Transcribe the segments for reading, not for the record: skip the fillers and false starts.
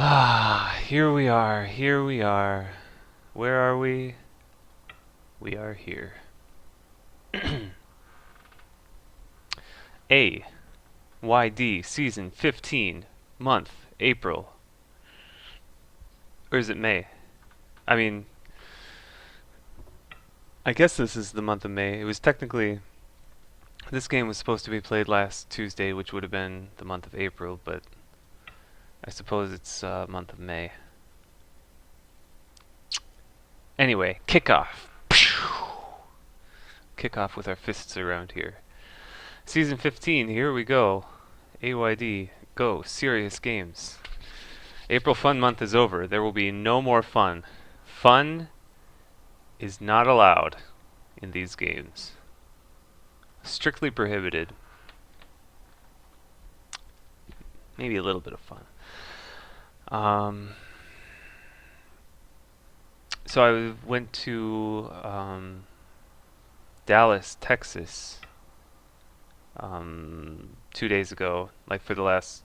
Ah, here we are, here we are. Where are we? We are here. AYD Season 15, month, April. Or is it May? I mean, I guess this is the month of May. It was technically, this game was supposed to be played last Tuesday, which would have been the month of April, but I suppose it's month of May. Anyway, kickoff. Kickoff with our fists around here. Season 15, here we go. AYD, go, serious games. April Fun Month is over. There will be no more fun. Fun is not allowed in these games. Strictly prohibited. Maybe a little bit of fun. So I went to Dallas, Texas, 2 days ago, like for the last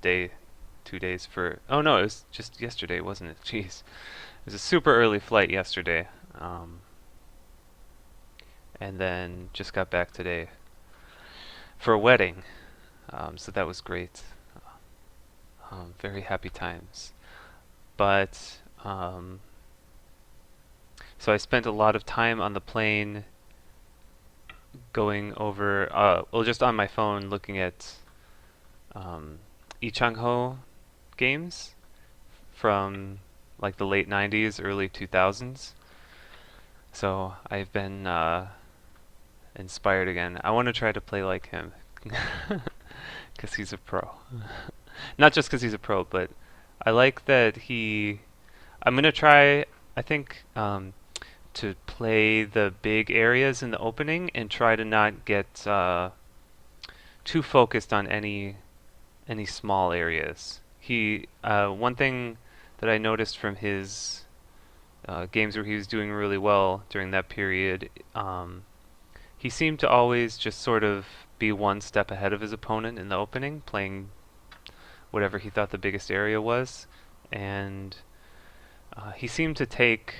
day, 2 days for. Oh no, it was just yesterday, wasn't it? Jeez, it was a super early flight yesterday, and then just got back today for a wedding. So that was great. Very happy times. But so I spent a lot of time on the plane going over, well, just on my phone looking at Ichangho games from like the late 90s, early 2000s. So I've been inspired again. I want to try to play like him because he's a pro. Not just because he's a pro, but I like that he. I'm gonna try. I think to play the big areas in the opening and try to not get too focused on any small areas. He one thing that I noticed from his games where he was doing really well during that period, he seemed to always just sort of be one step ahead of his opponent in the opening, playing whatever he thought the biggest area was, and he seemed to take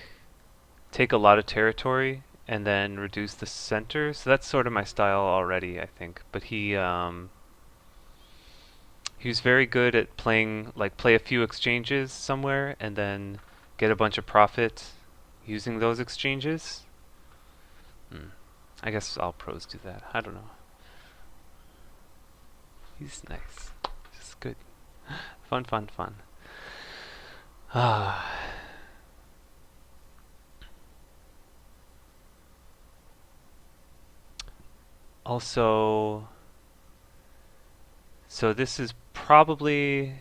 a lot of territory and then reduce the center. So that's sort of my style already, I think. But he was very good at playing, like play a few exchanges somewhere and then get a bunch of profit using those exchanges. Hmm. I guess all pros do that. I don't know. He's nice. Just good. Fun, fun, fun. Ah. Also, so this is probably,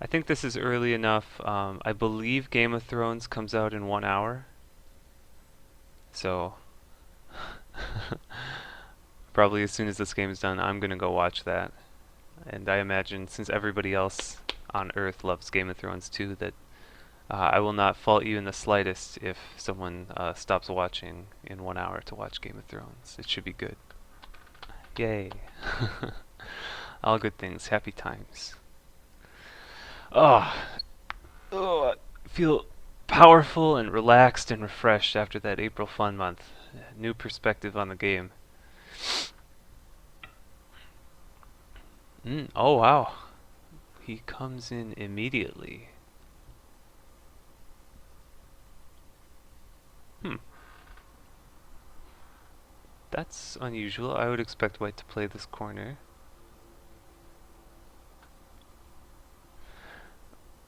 I think this is early enough. I believe Game of Thrones comes out in 1 hour. So, probably as soon as this game is done, I'm gonna go watch that. And I imagine since everybody else on Earth loves Game of Thrones too, that I will not fault you in the slightest if someone stops watching in 1 hour to watch Game of Thrones. It should be good. Yay. All good things, happy times. Oh, oh, I feel powerful and relaxed and refreshed after that April Fun Month. New perspective on the game. Oh wow, he comes in immediately. Hmm, that's unusual. I would expect white to play this corner.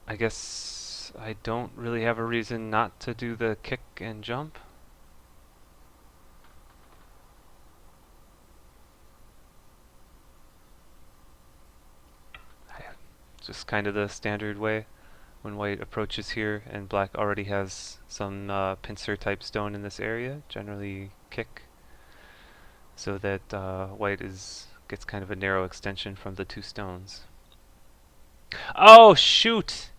I guess I don't really have a reason not to do the kick and jump. Just kind of the standard way when white approaches here and black already has some pincer type stone in this area. Generally kick so that white gets kind of a narrow extension from the two stones. Oh shoot!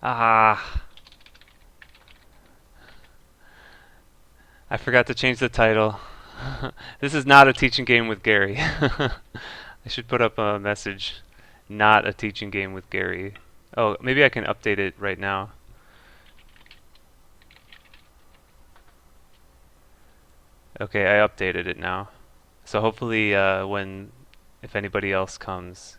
Ah, I forgot to change the title. This is not a teaching game with Gary. I should put up a message not a teaching game with Gary. Oh, maybe I can update it right now. Okay, I updated it now. So hopefully, if anybody else comes,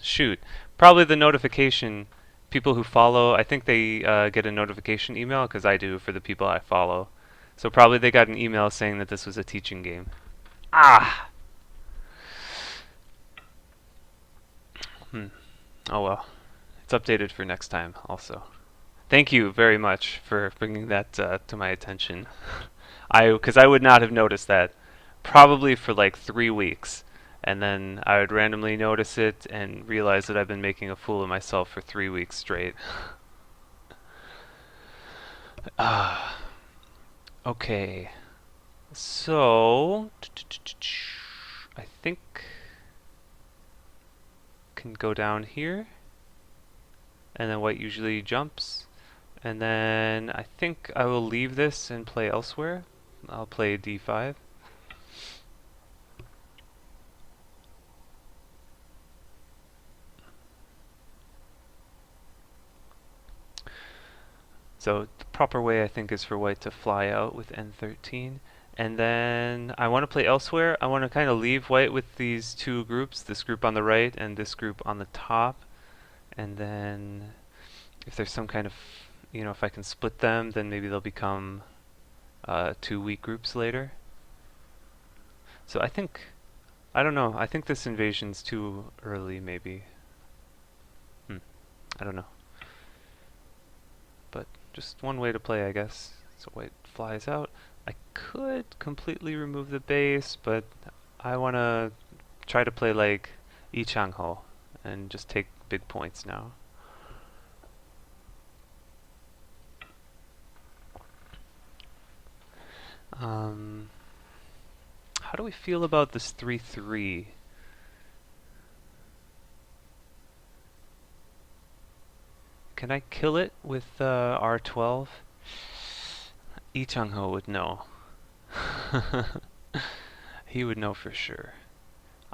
shoot, probably the notification. People who follow, I think they get a notification email because I do for the people I follow. So probably they got an email saying that this was a teaching game. Ah. Hmm. Oh well. It's updated for next time also. Thank you very much for bringing that to my attention. Because I would not have noticed that probably for like 3 weeks, and then I would randomly notice it and realize that I've been making a fool of myself for 3 weeks straight. Ah, okay. So I think can go down here, and then white usually jumps. And then I think I will leave this and play elsewhere. I'll play d5. So the proper way I think is for white to fly out with n13. And then I want to play elsewhere. I want to kind of leave white with these two groups, this group on the right and this group on the top. And then if there's some kind of, if I can split them, then maybe they'll become two weak groups later. So I don't know. I think this invasion's too early, maybe. I don't know. But just one way to play, I guess. So white flies out. I could completely remove the base, but I want to try to play like Yi Chang-ho and just take big points now. How do we feel about this 3-3? Can I kill it with R12? Yi Chang-ho would know. He would know for sure.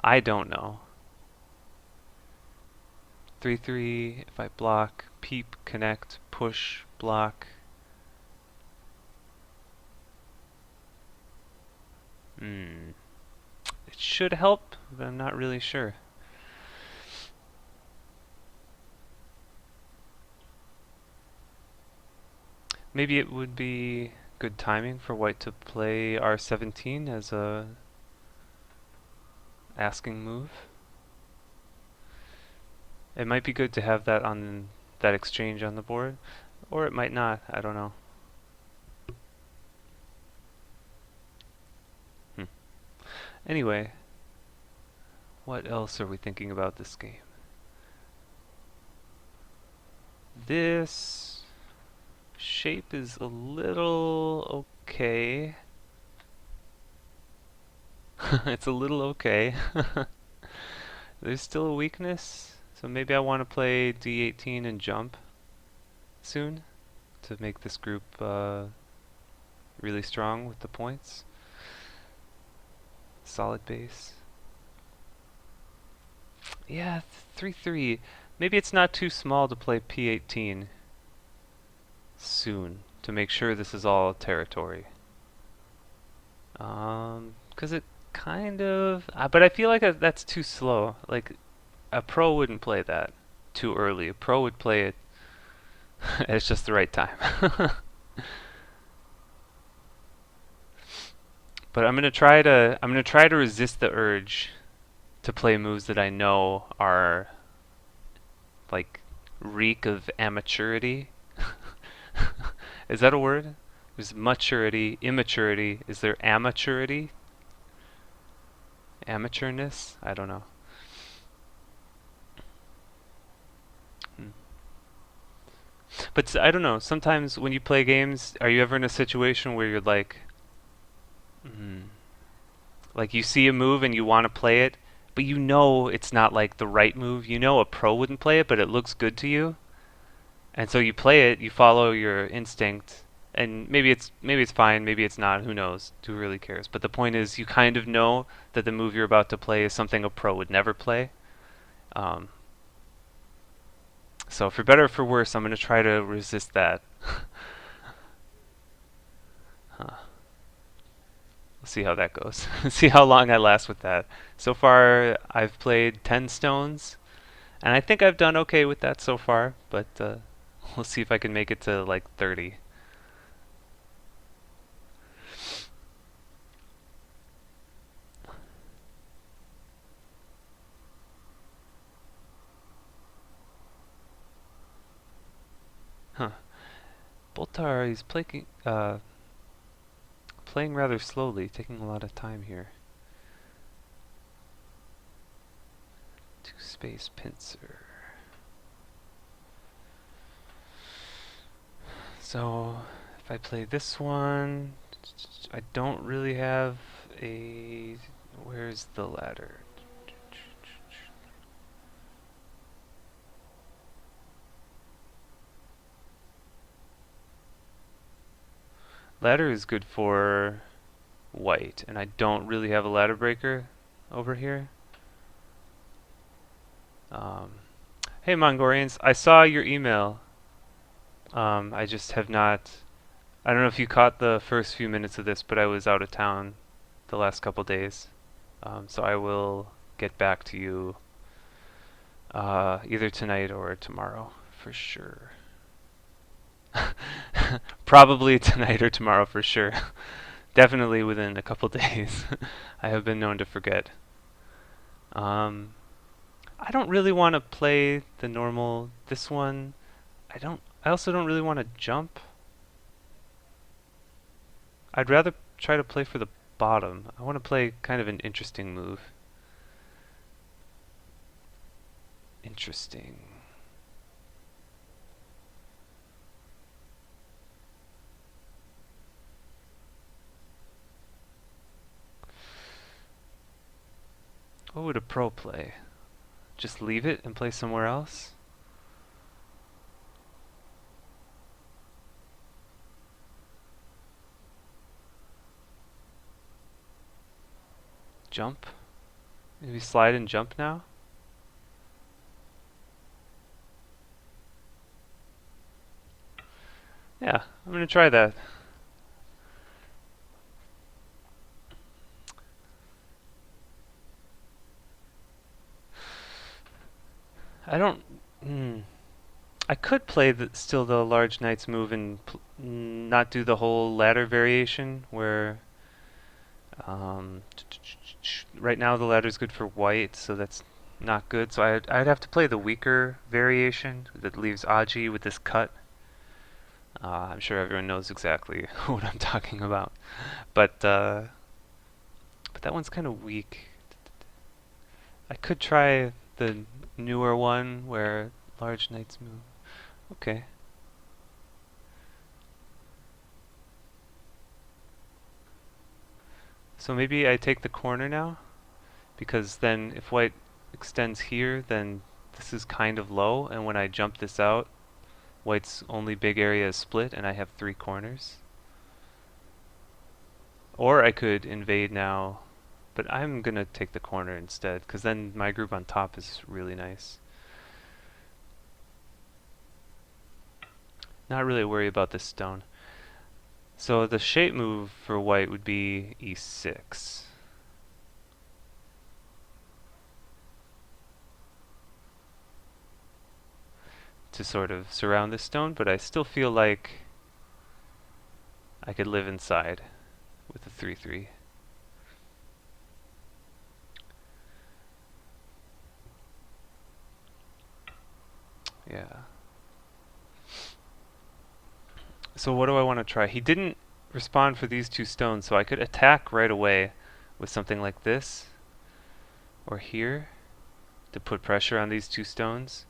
I don't know. 3-3, if I block, peep, connect, push, block. It should help, but I'm not really sure. Maybe it would be good timing for white to play R17 as a asking move. It might be good to have that on that exchange on the board, or it might not. I don't know. Anyway, what else are we thinking about this game? This shape is a little okay. It's a little okay. There's still a weakness, so maybe I want to play d18 and jump soon to make this group really strong with the points. Solid base. Yeah, 3-3. Maybe it's not too small to play p18 soon to make sure this is all territory. Because it kind of... but I feel like that's too slow. Like, a pro wouldn't play that too early. A pro would play it at just the right time. But I'm gonna try to resist the urge to play moves that I know are like reek of amateurity. Is that a word? There's maturity, immaturity. Is there amateurity? Amateurness? I don't know. But I don't know. Sometimes when you play games, are you ever in a situation where you're like you see a move and you want to play it, but you know it's not like the right move. You know a pro wouldn't play it, but it looks good to you, and so you play it. You follow your instinct, and maybe it's fine, maybe it's not. Who knows? Who really cares? But the point is, you kind of know that the move you're about to play is something a pro would never play. Um, so for better or for worse, I'm going to try to resist that. Huh. We'll see how that goes. See how long I last with that. So far, I've played 10 stones, and I think I've done okay with that so far, but we'll see if I can make it to like 30. Huh. Boltar, he's playing rather slowly, taking a lot of time here. Two space pincer. So if I play this one, I don't really have a. Where's the ladder? Ladder is good for white, and I don't really have a ladder breaker over here. Um, hey Mongorians, I saw your email. I just have not. I don't know if you caught the first few minutes of this, but I was out of town the last couple days. So I will get back to you either tonight or tomorrow for sure. Probably tonight or tomorrow for sure. Definitely within a couple days. I have been known to forget. Um, I don't really want to play the normal. This one, I don't. I also don't really want to jump. I'd rather try to play for the bottom. I want to play kind of an interesting move. Interesting. What would a pro play? Just leave it and play somewhere else? Jump? Maybe slide and jump now? Yeah, I'm gonna try that. I don't. Hmm. I could play still the large knight's move and not do the whole ladder variation where um, right now the ladder's good for white, so that's not good. So I'd have to play the weaker variation that leaves Aji with this cut. I'm sure everyone knows exactly what I'm talking about, but that one's kind of weak. I could try the newer one where large knights move. Okay. So maybe I take the corner now, because then if white extends here, then this is kind of low, and when I jump this out, white's only big area is split, and I have three corners. Or I could invade now, but I'm gonna take the corner instead, because then my group on top is really nice. Not really worried about this stone. So the shape move for white would be e6. To sort of surround this stone, but I still feel like I could live inside with the 3-3. Yeah. So what do I want to try? He didn't respond for these two stones, so I could attack right away with something like this or here to put pressure on these two stones.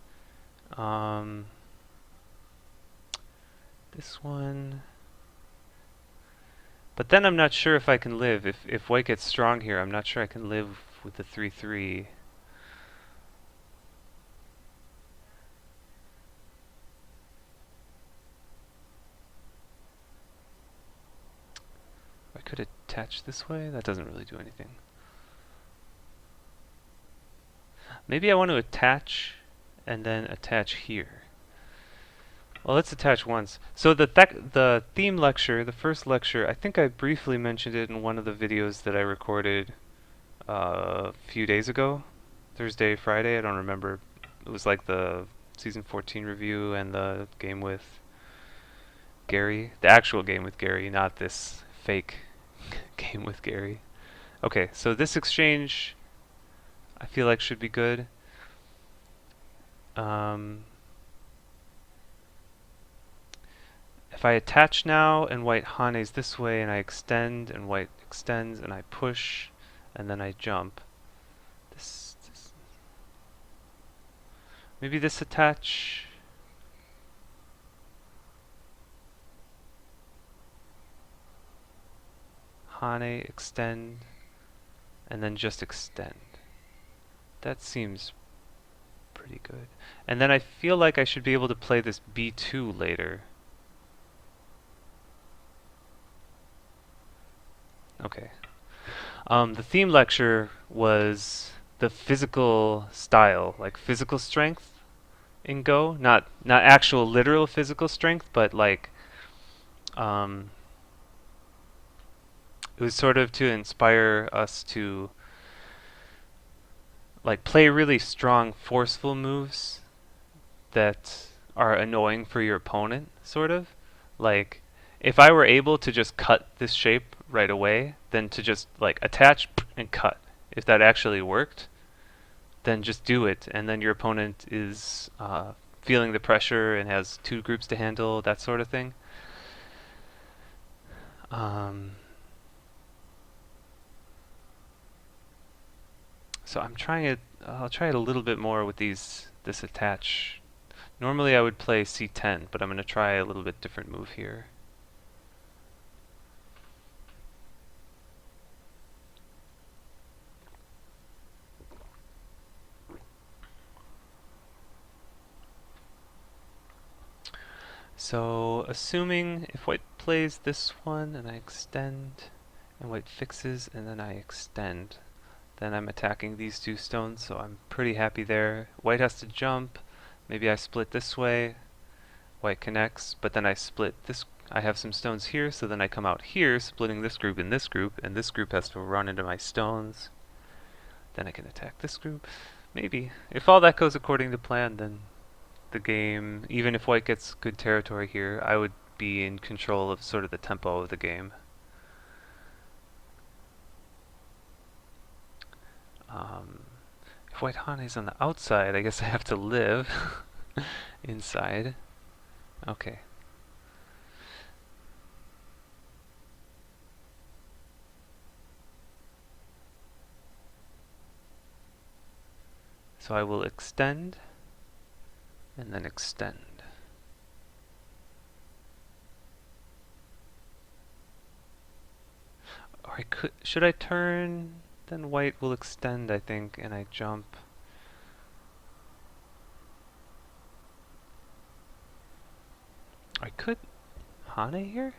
Um, this one. But then I'm not sure if I can live. If white gets strong here, I'm not sure I can live with the 3-3. I could attach this way. That doesn't really do anything. Maybe I want to attach and then attach here. Well, let's attach once. So the theme lecture, the first lecture, I think I briefly mentioned it in one of the videos that I recorded a few days ago. Thursday, Friday, I don't remember. It was like the season 14 review and the game with Gary, the actual game with Gary, not this fake game with Gary. Okay, so this exchange I feel like should be good. Um, if I attach now and white hanes this way and I extend and white extends and I push and then I jump. Maybe this attach. Hane, extend, and then just extend. That seems pretty good. And then I feel like I should be able to play this b2 later. Okay. The theme lecture was the physical style, like physical strength in Go, not actual literal physical strength, but like um, it was sort of to inspire us to like play really strong, forceful moves that are annoying for your opponent, sort of. Like, if I were able to just cut this shape right away, then to just like attach and cut. If that actually worked, then just do it, and then your opponent is feeling the pressure and has two groups to handle, that sort of thing. Um, so I'm trying it. I'll try it a little bit more with this attach. Normally I would play c10, but I'm going to try a little bit different move here. So assuming if white plays this one and I extend, and white fixes and then I extend, then I'm attacking these two stones, so I'm pretty happy there. White has to jump. Maybe I split this way. White connects, but then I split this. I have some stones here, so then I come out here, splitting this group and this group has to run into my stones. Then I can attack this group. Maybe. If all that goes according to plan, then the game, even if white gets good territory here, I would be in control of sort of the tempo of the game. Um, if white hane is on the outside, I guess I have to live inside. Okay. So I will extend and then extend. Or I could, should I turn? Then white will extend, I think, and I jump. I could hane here?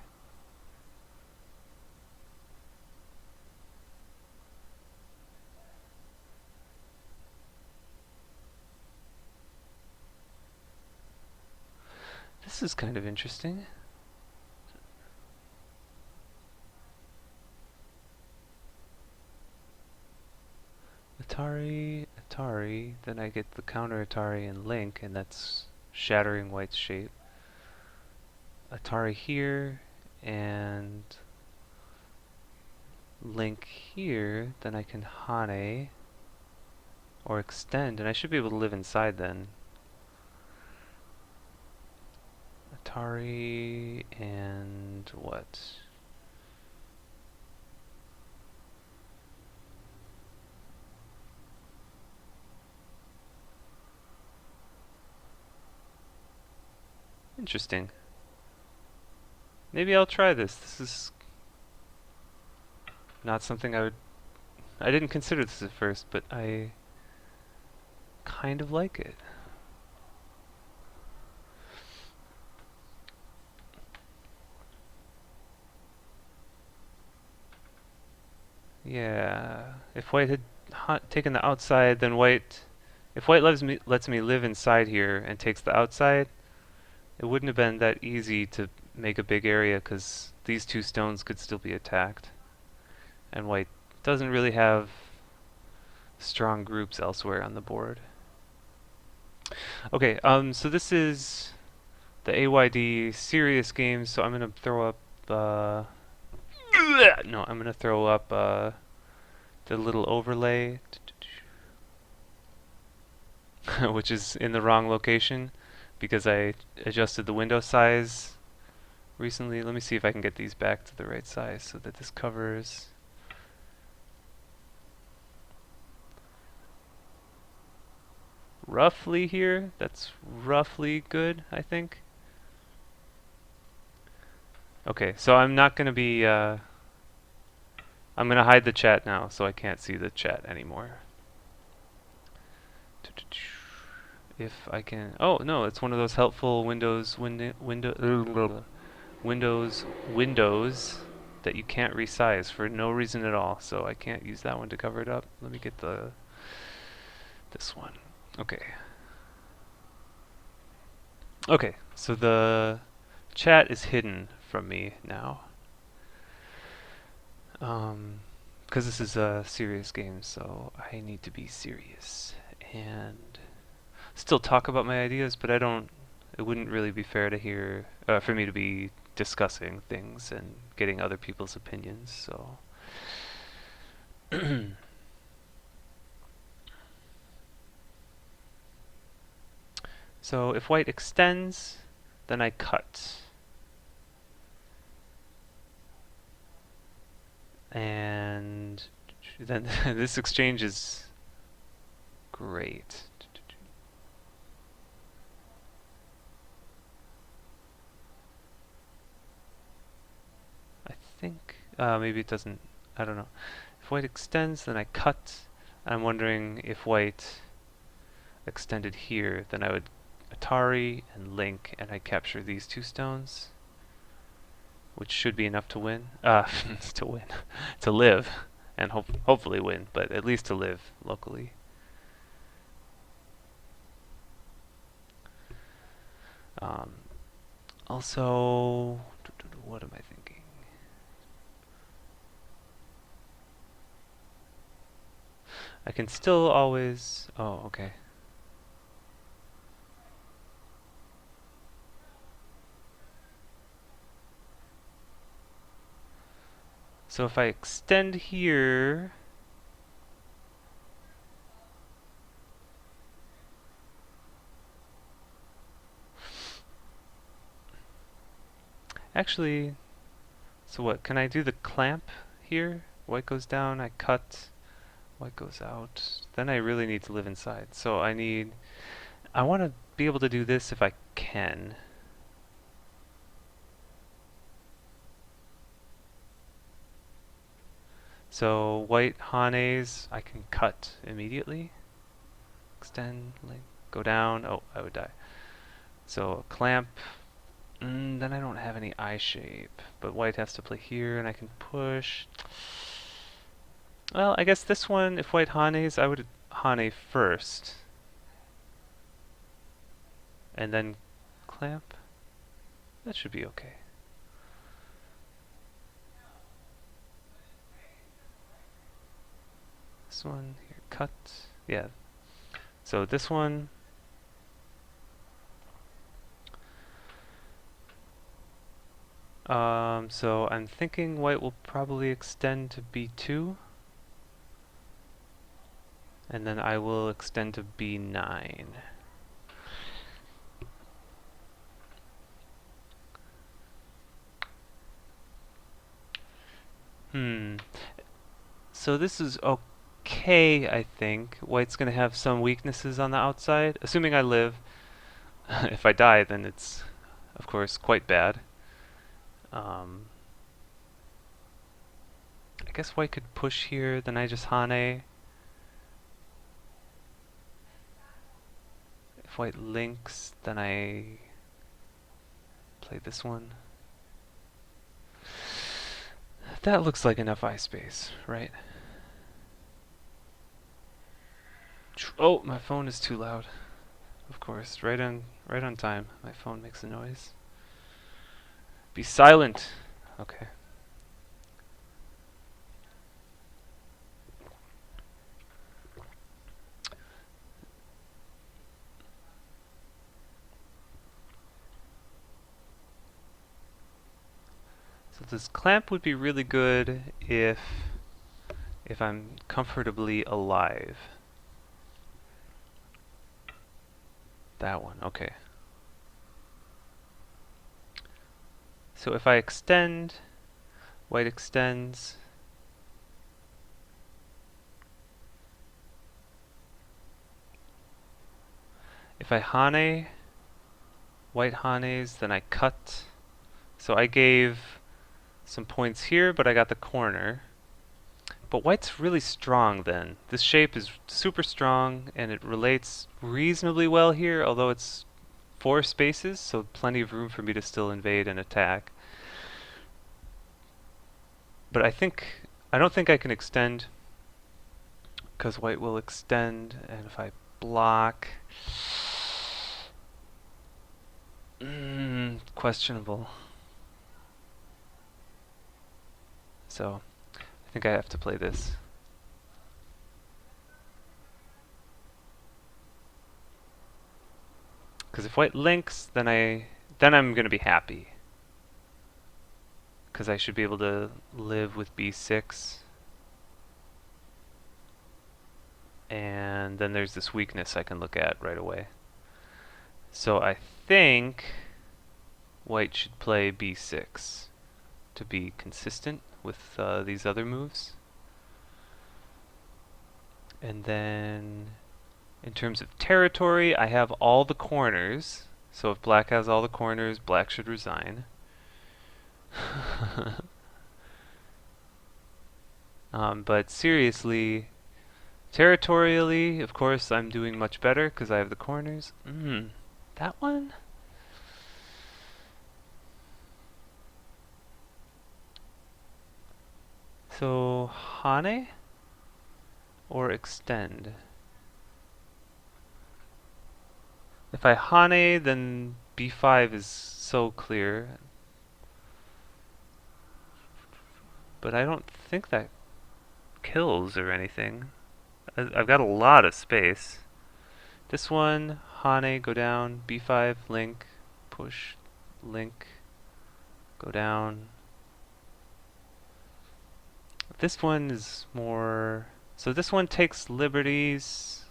This is kind of interesting. Atari, Atari, then I get the counter Atari and Link, and that's shattering white's shape. Atari here, and Link here, then I can hane or extend, and I should be able to live inside then. Atari and what? Interesting. Maybe I'll try this. This is not something I didn't consider this at first, but I kind of like it. Yeah, if white had taken the outside, then white If white lets me live inside here and takes the outside, it wouldn't have been that easy to make a big area because these two stones could still be attacked. And white doesn't really have strong groups elsewhere on the board. Okay, so this is the AYD serious games, so I'm gonna throw up, no, I'm gonna throw up, the little overlay, which is in the wrong location because I adjusted the window size recently. Let me see if I can get these back to the right size so that this covers. Roughly here. That's roughly good, I think. Okay, so I'm not going to be, I'm going to hide the chat now so I can't see the chat anymore. If I can, oh no, it's one of those helpful windows that you can't resize for no reason at all, so I can't use that one to cover it up. Let me get this one. Okay. Okay, so the chat is hidden from me now. Because this is a serious game, so I need to be serious and still talk about my ideas, but I don't. It wouldn't really be fair to hear for me to be discussing things and getting other people's opinions. So, so if white extends, then I cut, and then this exchange is great. I think maybe it doesn't. I don't know. If white extends, then I cut. I'm wondering if white extended here, then I would Atari and Link, and I capture these two stones, which should be enough to win. To win, to live, and hopefully win, but at least to live locally. Um, Also, what am I thinking? I can still always. Oh, okay. So if I extend here, actually, so what? Can I do the clamp here? White goes down, I cut, white goes out. Then I really need to live inside. So I want to be able to do this if I can. So white Hanes, I can cut immediately. Extend, link, go down. Oh, I would die. So clamp. Then I don't have any eye shape. But white has to play here, and I can push. Well, I guess this one, if white Hanes, I would Hane first. And then clamp. That should be okay. This one here, cut. Yeah. So this one. So I'm thinking white will probably extend to B2. And then I will extend to B9. So this is okay, I think. White's going to have some weaknesses on the outside, assuming I live. If I die, then it's, of course, quite bad. I guess white could push here, then I just Hane. If white links, then I play this one. That looks like enough eye space, right? Oh, my phone is too loud. Of course, right on time. My phone makes a noise. Be silent. Okay. So this clamp would be really good if I'm comfortably alive. That one, okay. So if I extend, white extends. If I hane, white hanes, then I cut. So I gave some points here, but I got the corner. But white's really strong then. This shape is super strong, and it relates reasonably well here, although it's 4 spaces, so plenty of room for me to still invade and attack. But I don't think I can extend, because white will extend, and if I block... questionable. So, I think I have to play this. Because if white links, then I'm going to be happy. Because I should be able to live with b6. And then there's this weakness I can look at right away. So I think white should play b6 to be consistent with these other moves. And then in terms of territory, I have all the corners. So if black has all the corners, black should resign. But seriously, territorially, of course, I'm doing much better because I have the corners. That one? So, hane or extend? If I hane, then b5 is so clear. But I don't think that kills or anything. I've got a lot of space. This one, hane, go down, b5, link, push, link, go down. This one is more... So this one takes liberties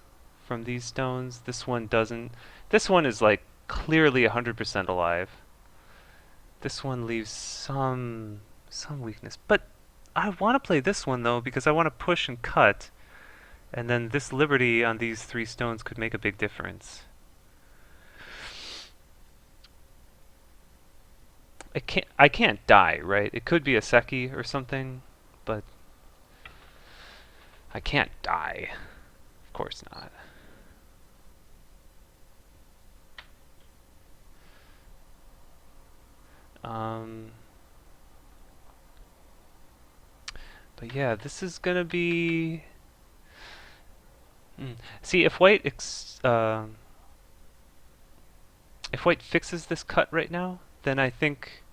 from these stones. This one doesn't. This one is like clearly 100% alive. This one leaves some weakness. But I want to play this one though because I want to push and cut. And then this liberty on these 3 stones could make a big difference. I can't die, right? It could be a Seki or something, but I can't die. Of course not. But yeah, this is gonna be... See, if if white fixes this cut right now, then I think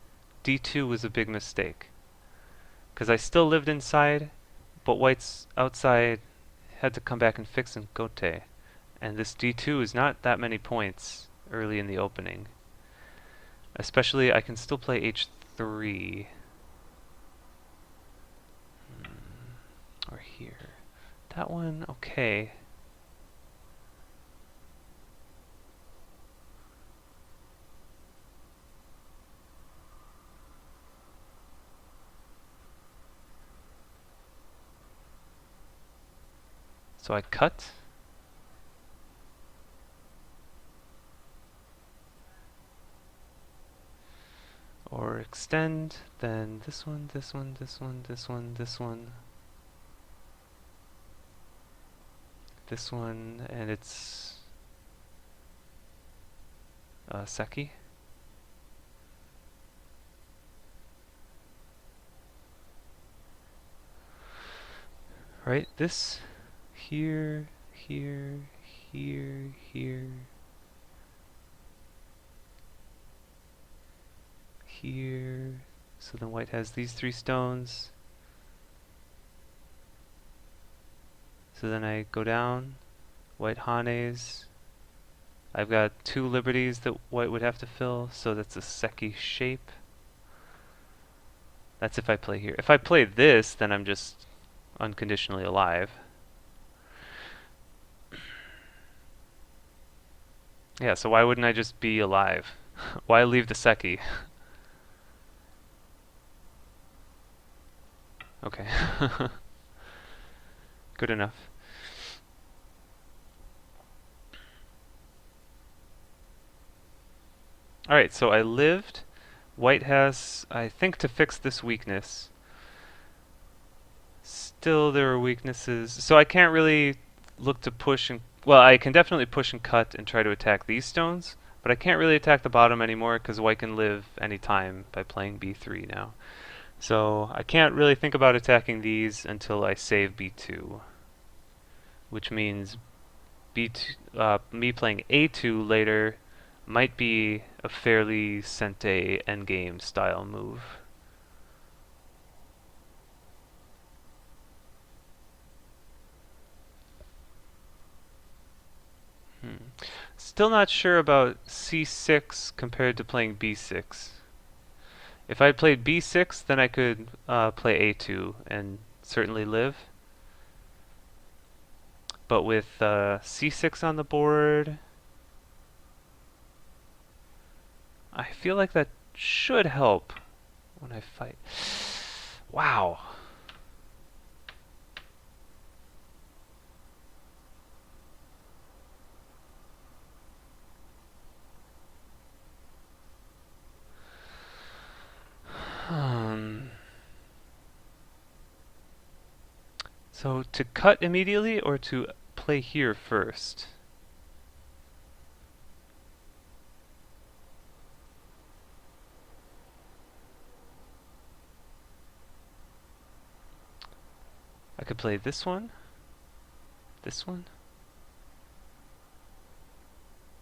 d2 was a big mistake. Because I still lived inside, but white's outside had to come back and fix and gote. And this d2 is not that many points early in the opening. Especially, I can still play h3. Or here. That one, okay. So I cut. Or extend, then this one, this one, this one, this one, this one. This one, and it's Seki. Right, this here here, here, here, here. So then white has these 3 stones. So then I go down, white Hanes. I've got 2 liberties that white would have to fill, so that's a Seki shape. That's if I play here. If I play this, then I'm just unconditionally alive. Yeah, so why wouldn't I just be alive? Why leave the Seki? Okay. Good enough. Alright, so I lived. White has, I think, to fix this weakness. Still, there are weaknesses. So I can't really look to push and... Well, I can definitely push and cut and try to attack these stones, but I can't really attack the bottom anymore because white can live anytime by playing b3 now. So I can't really think about attacking these until I save b2, which means b2, me playing a2 later might be a fairly Sente endgame style move. Still not sure about c6 compared to playing b6. If I played b6, then I could play a2 and certainly live. But with c6 on the board, I feel like that should help when I fight. Wow. So to cut immediately or to play here first? I could play this one. This one.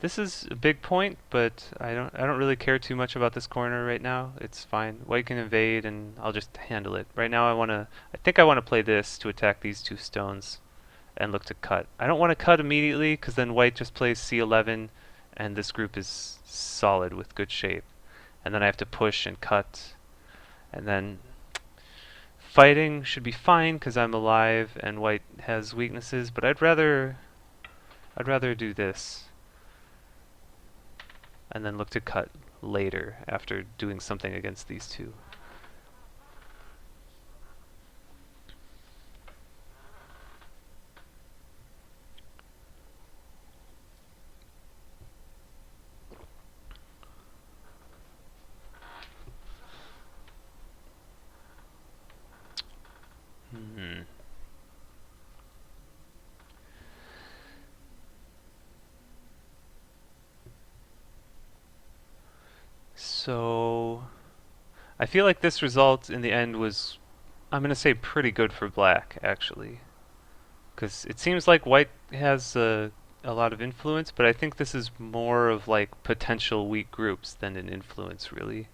This is a big point, but I don't really care too much about this corner right now. It's fine. White can invade and I'll just handle it. Right now I think I want to play this to attack these 2 stones and look to cut. I don't want to cut immediately because then white just plays c11 and this group is solid with good shape. And then I have to push and cut. And then fighting should be fine because I'm alive and white has weaknesses, but I'd rather do this and then look to cut later after doing something against these 2. So I feel like this result in the end was, I'm going to say, pretty good for black, actually. Because it seems like white has a lot of influence, but I think this is more of like potential weak groups than an influence, really.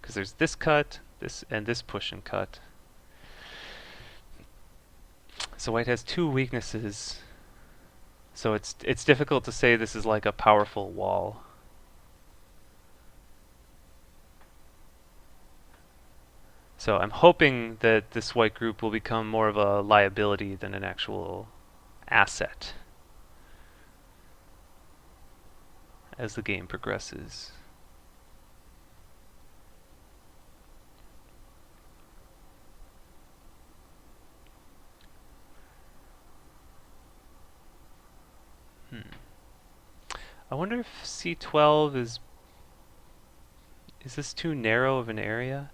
Because there's this cut, this, and this push and cut. So white has 2 weaknesses. So it's difficult to say this is like a powerful wall. So I'm hoping that this white group will become more of a liability than an actual asset as the game progresses. I wonder if C12 is this too narrow of an area?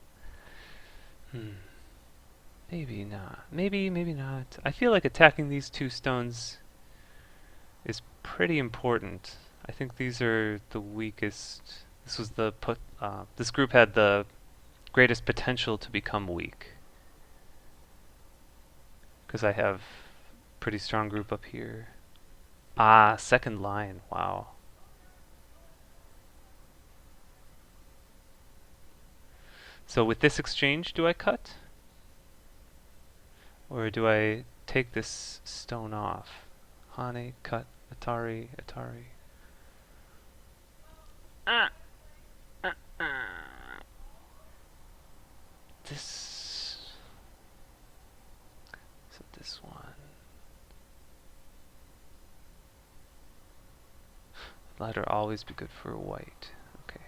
Maybe not. Maybe not. I feel like attacking these 2 stones is pretty important. I think these are the weakest. This was the this group had the greatest potential to become weak. Because I have pretty strong group up here. Ah, second line. Wow. So with this exchange, do I cut? Or do I take this stone off? Hane, cut, Atari, Atari. Ah, ah, ah. This. So this one. Ladder always be good for white. Okay.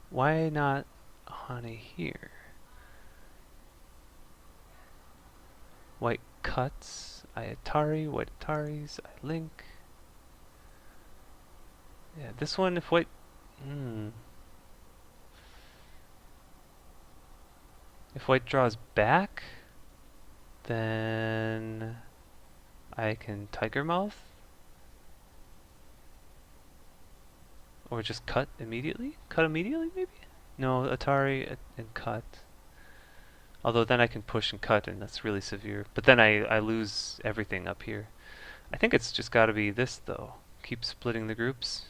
Why not Hane here? White cuts. I Atari, white Ataris, I link. Yeah, this one if white. Hmm. If white draws back, then I can Tiger Mouth. Or just cut immediately? Cut immediately, maybe? No, Atari and cut. Although then I can push and cut, and that's really severe. But then I lose everything up here. I think it's just got to be this, though. Keep splitting the groups.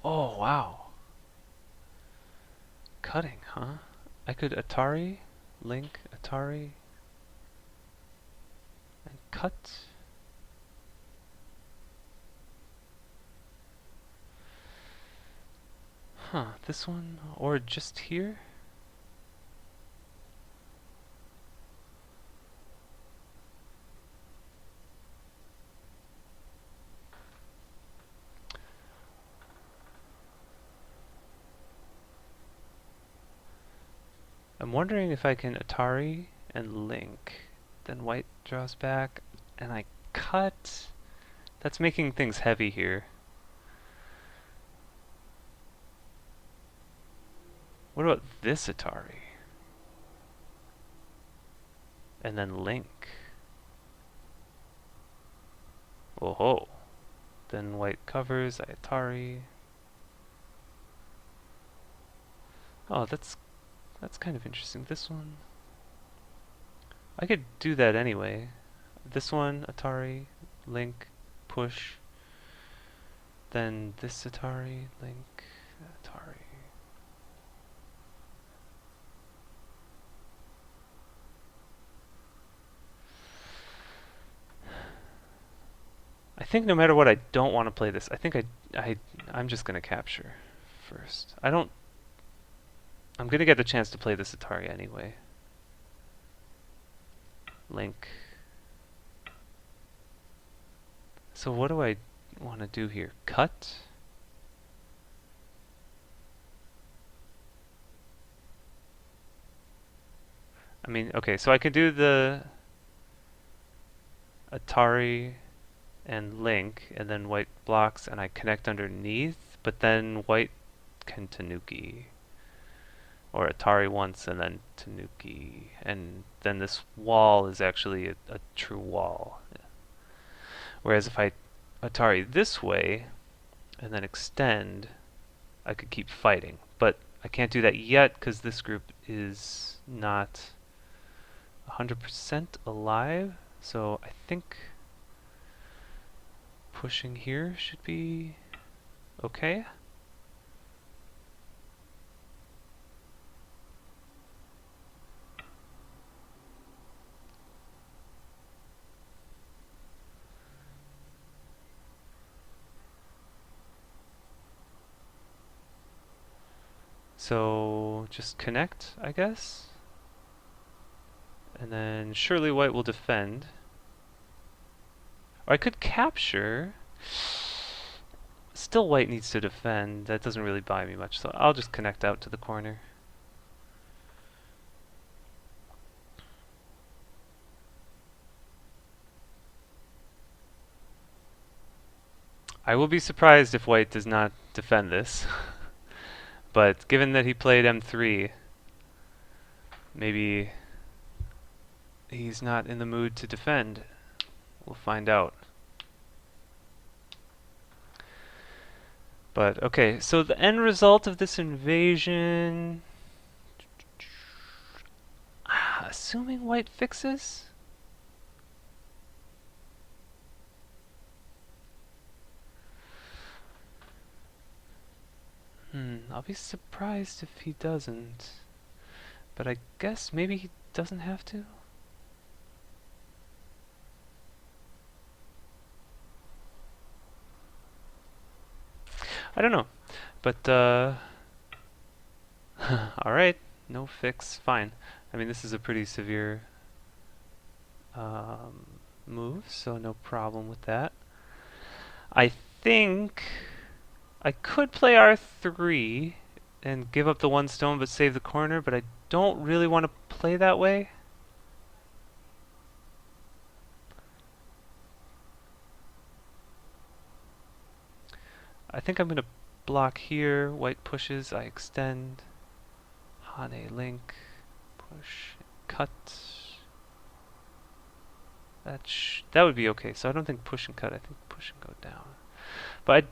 Oh, wow. Cutting, huh? I could Atari, link, Atari, and cut. Huh, this one? Or just here? I'm wondering if I can Atari and link. Then white draws back, and I cut. That's making things heavy here. What about this Atari? And then link. Oh ho. Then white covers, I Atari. Oh, that's kind of interesting. This one. I could do that anyway. This one, Atari, link, push. Then this Atari, link, Atari. I think no matter what, I don't want to play this. I think I'm just gonna capture first. I'm gonna get the chance to play this Atari anyway. Link. So what do I want to do here? Cut? I mean, okay, so I could do the Atari and link, and then white blocks, and I connect underneath, but then white can Tanuki. Or Atari once, and then Tanuki. And then this wall is actually a true wall. Whereas if I Atari this way, and then extend, I could keep fighting. But I can't do that yet, because this group is not 100% alive. So I think pushing here should be okay. So just connect, I guess. And then surely white will defend. Or I could capture. Still white needs to defend. That doesn't really buy me much, so I'll just connect out to the corner. I will be surprised if white does not defend this. But given that he played m3, maybe he's not in the mood to defend. We'll find out. But okay, so the end result of this invasion, assuming white fixes? I'll be surprised if he doesn't. But I guess maybe he doesn't have to? I don't know. But, alright, no fix, fine. I mean, this is a pretty severe move, so no problem with that. I think I could play R3 and give up the one stone but save the corner, but I don't really want to play that way. I think I'm going to block here. White pushes, I extend. Hane link, push, cut. That would be okay. So I don't think push and cut. I think push and go down. But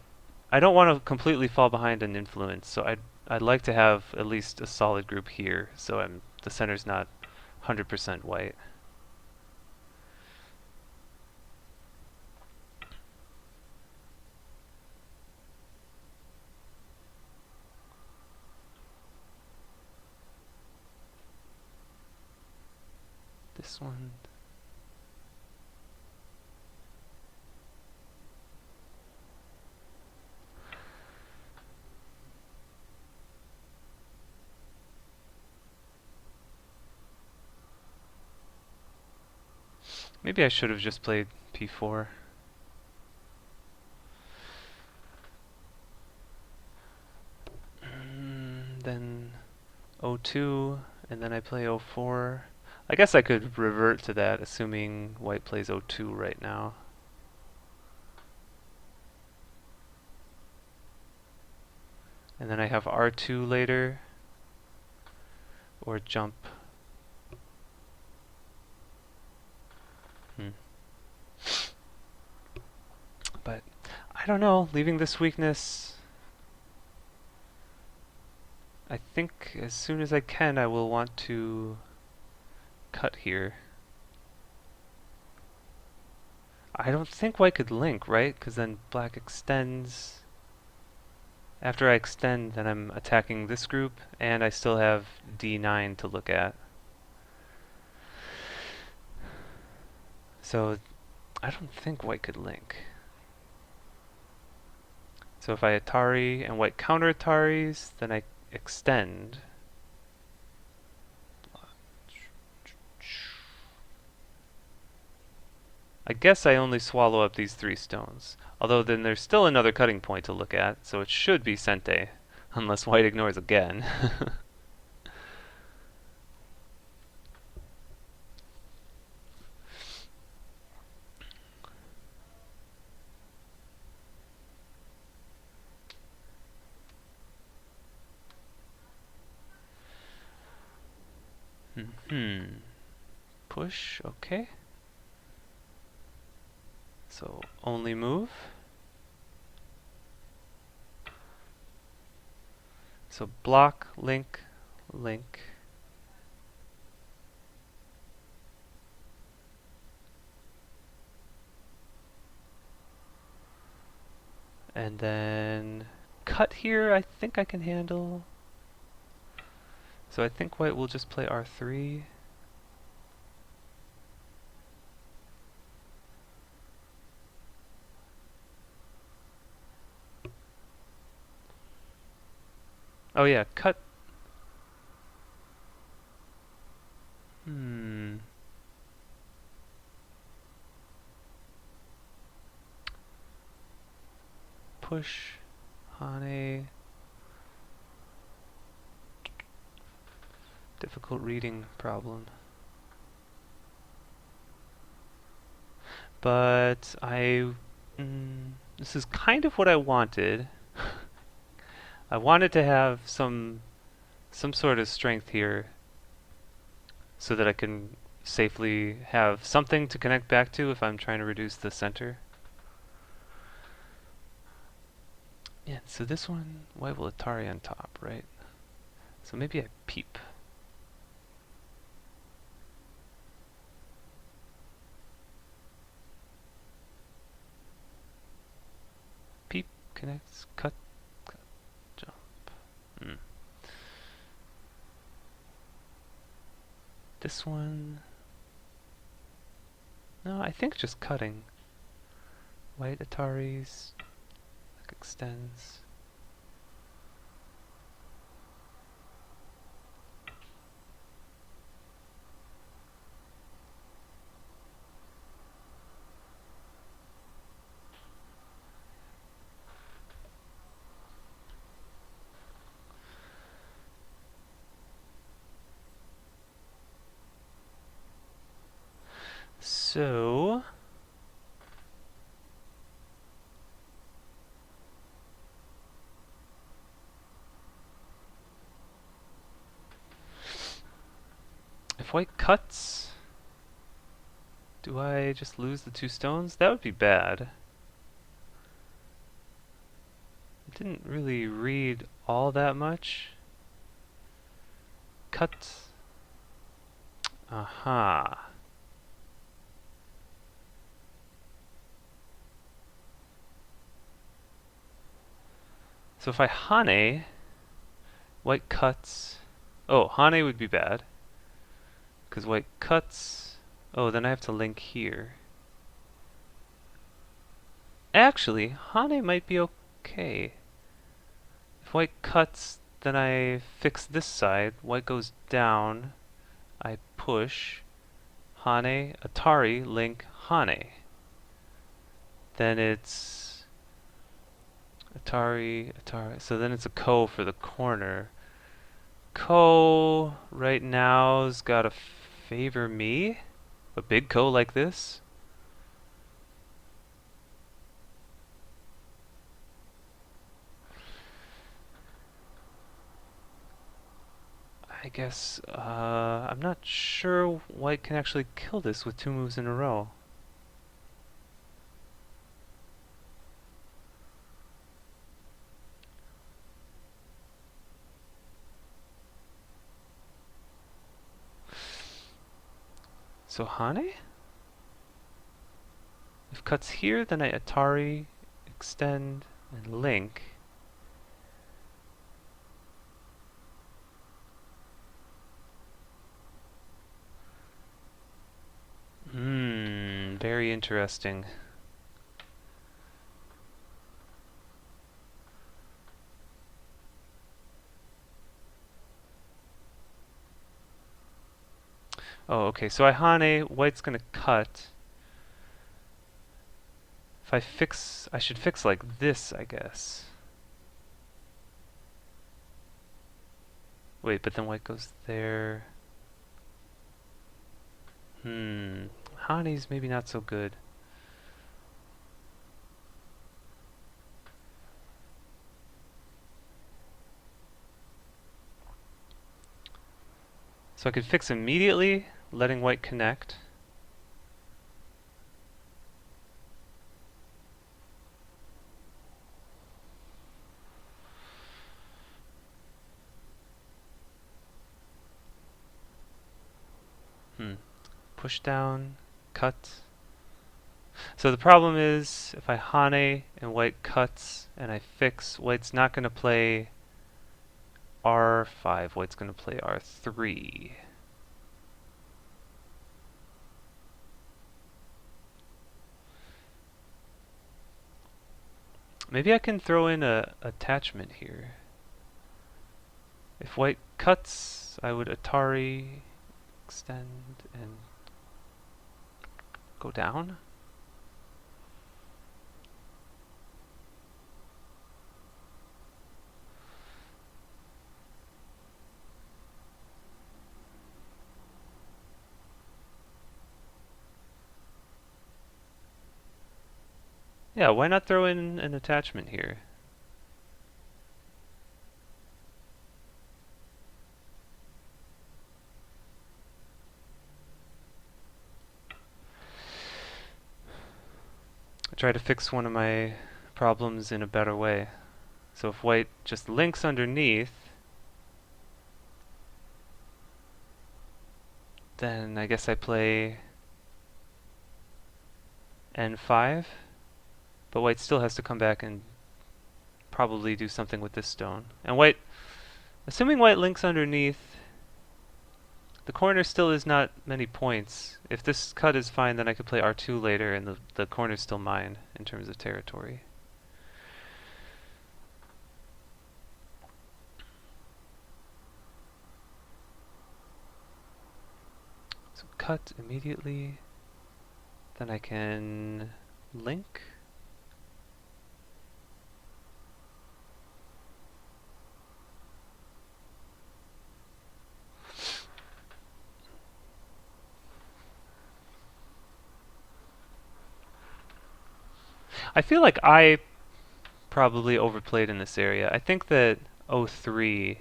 I don't want to completely fall behind in influence. So I'd like to have at least a solid group here. So the center's not 100% white. This one. Maybe I should have just played p4. Then o2, and then I play o4. I guess I could revert to that, assuming white plays o2 right now. And then I have r2 later, or jump. But I don't know, leaving this weakness, I think as soon as I can I will want to cut here. I don't think white could link, right? Because then black extends. After I extend, then I'm attacking this group, and I still have d9 to look at. So I don't think white could link. So if I Atari and white counter Ataris, then I extend. I guess I only swallow up these 3 stones. Although then there's still another cutting point to look at, so it should be Sente. Unless white ignores again. Push, okay. So only move. So block, link, link. And then cut here I think I can handle. So I think white will just play r3. Oh yeah, cut. Push, Hane. Difficult reading problem. But this is kind of what I wanted. I wanted to have some sort of strength here so that I can safely have something to connect back to if I'm trying to reduce the center. Yeah, so this one, white will Atari on top, right? So maybe I peep. Peep, connects, cut, jump. Hmm. This one... No, I think just cutting. White Ataris, extends. So... if white cuts, do I just lose the 2 stones? That would be bad. I didn't really read all that much. Cut. Aha. So if I Hane, white cuts. Oh, Hane would be bad. Because white cuts. Oh, then I have to link here. Actually, Hane might be okay. If white cuts, then I fix this side. White goes down. I push. Hane, Atari, link, Hane. Then it's Atari, Atari. So then it's a ko for the corner. Ko right now's gotta favor me. A big ko like this. I guess, I'm not sure white can actually kill this with 2 moves in a row. So Hane? If cuts here, then I Atari, extend, and link. Very interesting. Oh, okay, so I Hane, white's gonna cut. If I fix, I should fix like this, I guess. Wait, but then white goes there. Hane's maybe not so good. So I could fix immediately, letting white connect. Push down, cut. So the problem is, if I Hane and white cuts and I fix, white's not going to play R5, white's going to play R3. Maybe I can throw in a attachment here. If white cuts, I would Atari, extend, and go down. Yeah, why not throw in an attachment here? try to fix one of my problems in a better way. So if white just links underneath, then I guess I play N5, but white still has to come back and probably do something with this stone. And white, assuming white links underneath, the corner still is not many points. If this cut is fine, then I could play R2 later, and the corner's still mine in terms of territory. So cut immediately. Then I can link. I feel like I probably overplayed in this area. I think that 03,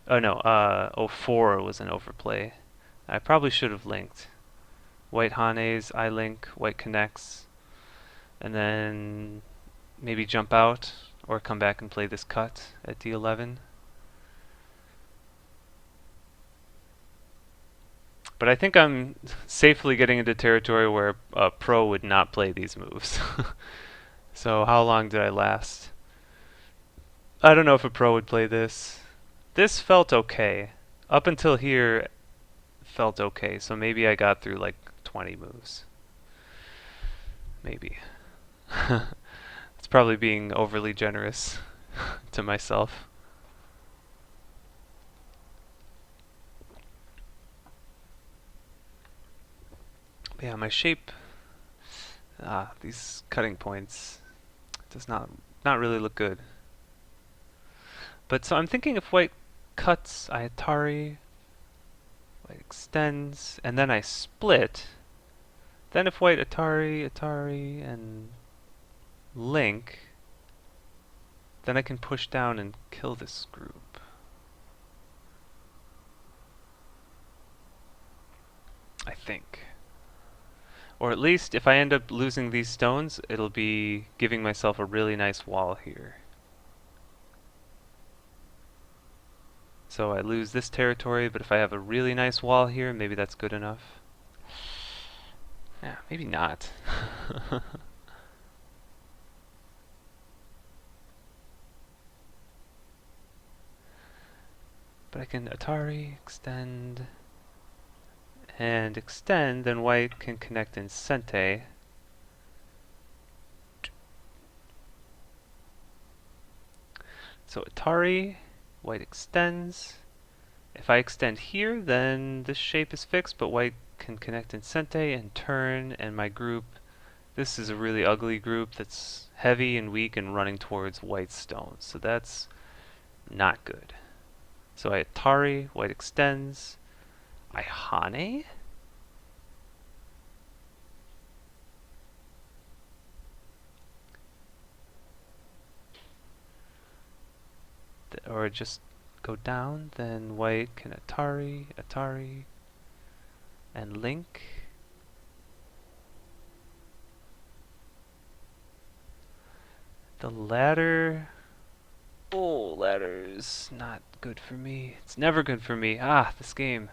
oh no, 04 was an overplay. I probably should have linked. White Hanes, I link, white connects, and then maybe jump out or come back and play this cut at D11. But I think I'm safely getting into territory where a pro would not play these moves. So how long did I last? I don't know if a pro would play this. This felt okay. Up until here, felt okay. So maybe I got through like 20 moves. Maybe. It's probably being overly generous to myself. But yeah, my shape, these cutting points, does not really look good. But so I'm thinking if white cuts, I Atari, white extends, and then I split. Then if white Atari, Atari, and link, then I can push down and kill this group. I think. Or at least if I end up losing these stones, it'll be giving myself a really nice wall here. So I lose this territory, but if I have a really nice wall here, maybe that's good enough. Yeah, maybe not. But I can Atari, extend, and extend, then white can connect in Sente. So Atari, white extends. If I extend here, then this shape is fixed, but white can connect in Sente and turn, and my group, this is a really ugly group that's heavy and weak and running towards white stones. So that's not good. So I Atari, white extends. I Hane? Or just go down, then white can Atari, Atari, and link. The ladder, oh, ladder's not good for me. It's never good for me. Ah, this game.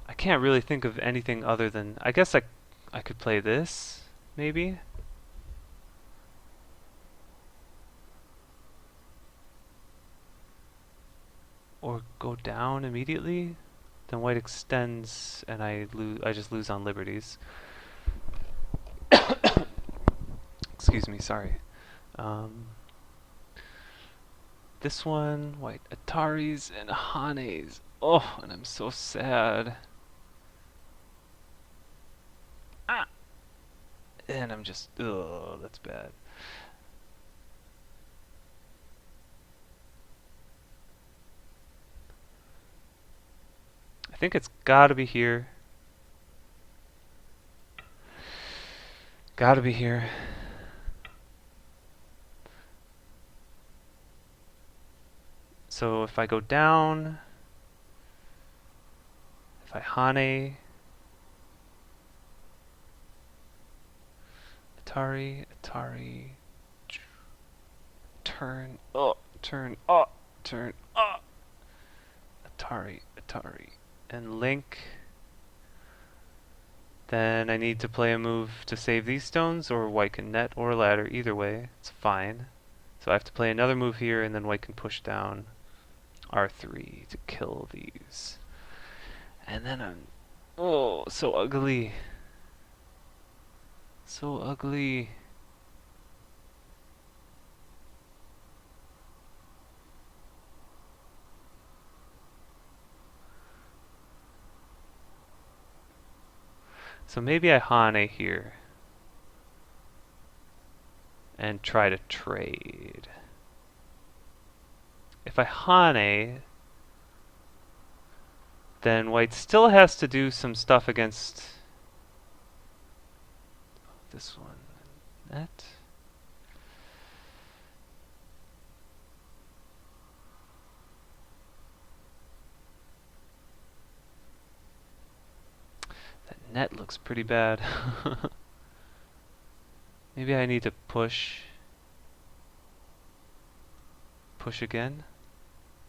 I can't really think of anything other than, I guess I could play this, maybe? Or go down immediately? Then white extends and I just lose on liberties. Excuse me, sorry. This one, white Ataris and Hanes. Oh, and I'm so sad. Ah! And I'm just, ugh, that's bad. I think it's gotta be here. Gotta be here. So if I go down, if I Hane, Atari, turn, turn, turn, Atari, and Link. Then I need to play a move to save these stones, or white can net or ladder, either way, it's fine. So I have to play another move here, and then white can push down R3 to kill these. And then I'm... Oh, so ugly. So ugly. So maybe I Hane here and try to trade. If I Hane, then white still has to do some stuff against this one. That. That net looks pretty bad. Maybe I need to push. Push again?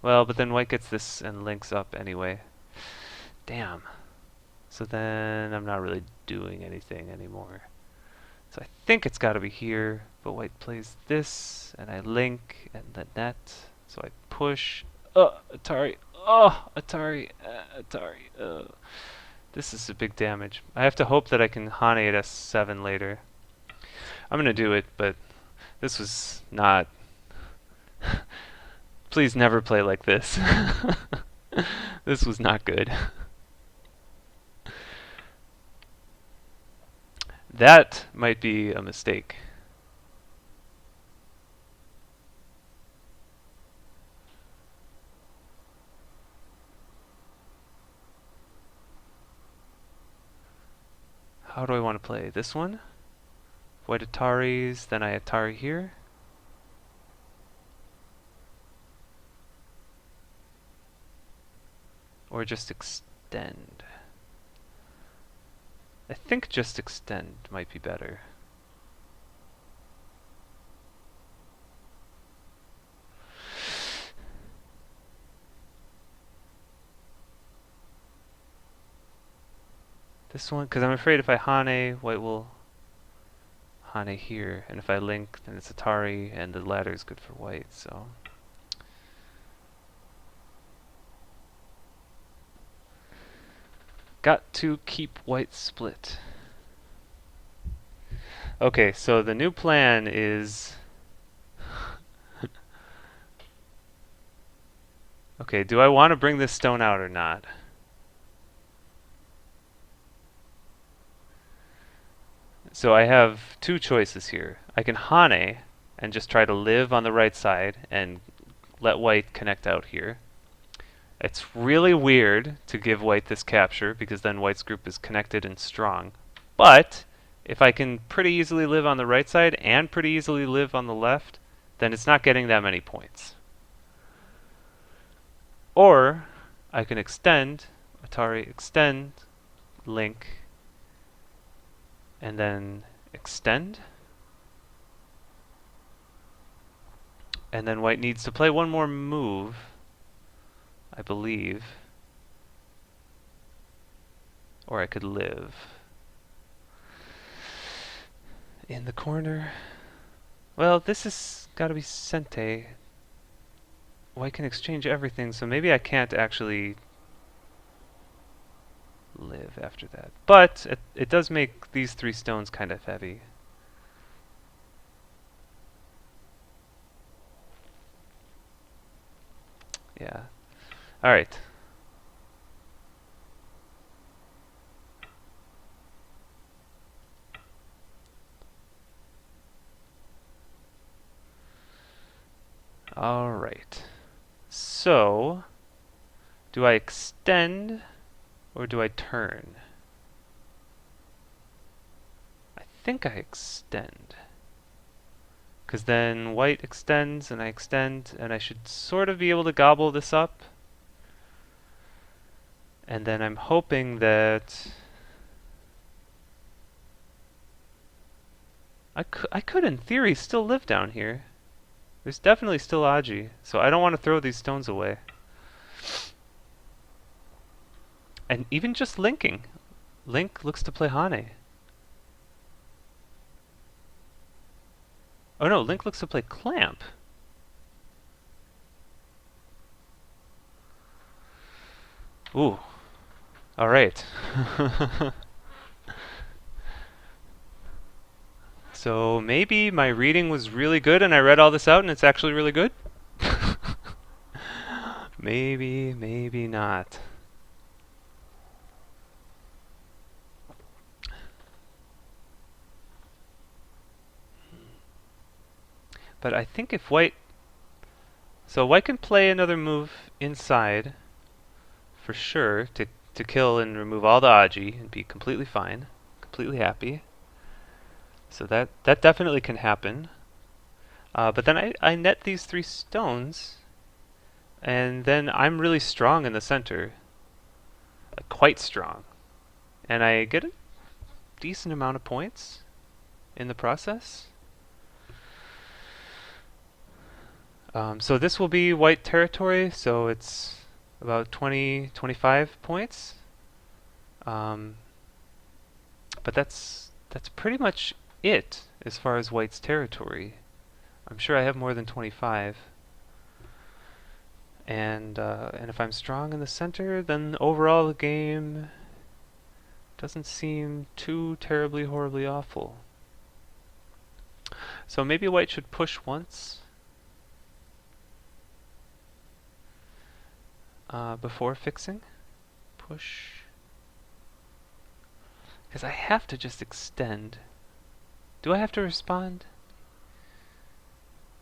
Well, but then white gets this and links up anyway. Damn. So then I'm not really doing anything anymore. So I think it's got to be here, but white plays this, and I link, and the net. So I push. Atari. Atari. Atari. This is a big damage. I have to hope that I can Hane at S7 later. I'm going to do it, but this was not... Please never play like this. This was not good. That might be a mistake. How do I want to play? This one? White Ataris, then I Atari here. Or just extend. I think just extend might be better. This one, because I'm afraid if I Hane, white will Hane here, and if I link, then it's Atari, and the ladder is good for white, so... Got to keep white split. Okay, so the new plan is... Okay, do I want to bring this stone out or not? So I have two choices here. I can Hane and just try to live on the right side and let white connect out here. It's really weird to give white this capture because then white's group is connected and strong. But if I can pretty easily live on the right side and pretty easily live on the left, then it's not getting that many points. Or I can extend, Atari extend, link, and then extend. And then white needs to play one more move, I believe. Or I could live in the corner. Well, this has got to be Sente. White can exchange everything, so maybe I can't actually live after that. But it does make these three stones kind of heavy. Yeah. Alright. Alright. So, do I extend or do I turn? I think I extend. Because then white extends and I extend and I should sort of be able to gobble this up. And then I'm hoping that I could in theory still live down here. There's definitely still Aji, so I don't want to throw these stones away. And even just linking. Link looks to play Hane. Oh no, Link looks to play Clamp. Ooh. Alright. So maybe my reading was really good and I read all this out and it's actually really good? Maybe, maybe not. But I think if white... So white can play another move inside, for sure, to kill and remove all the Aji and be completely fine, completely happy. So that definitely can happen. But then I net these 3 stones, and then I'm really strong in the center. Quite strong. And I get a decent amount of points in the process. So this will be white territory, so it's about 20, 25 points. But that's pretty much it as far as white's territory. I'm sure I have more than 25. And if I'm strong in the center, then overall the game doesn't seem too terribly, horribly awful. So maybe white should push once before fixing. Push. Because I have to just extend. Do I have to respond?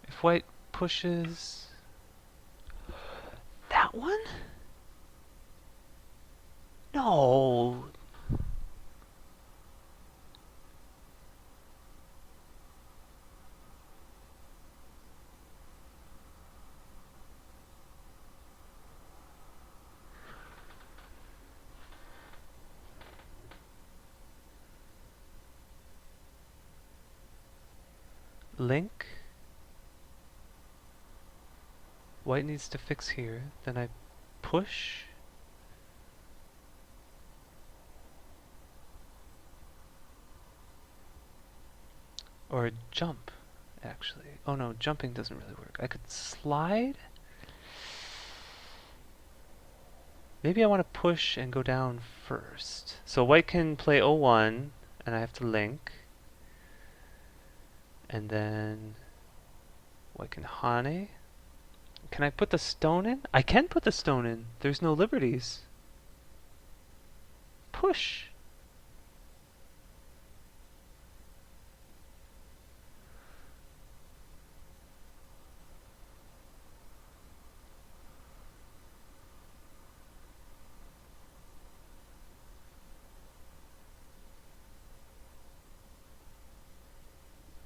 If white pushes... That one? No! Link. White needs to fix here. Then I push. Or jump, actually. Oh no, jumping doesn't really work. I could slide? Maybe I want to push and go down first. So white can play 01, and I have to link. And then white can Hane. Can I put the stone in? I can put the stone in. There's no liberties. Push.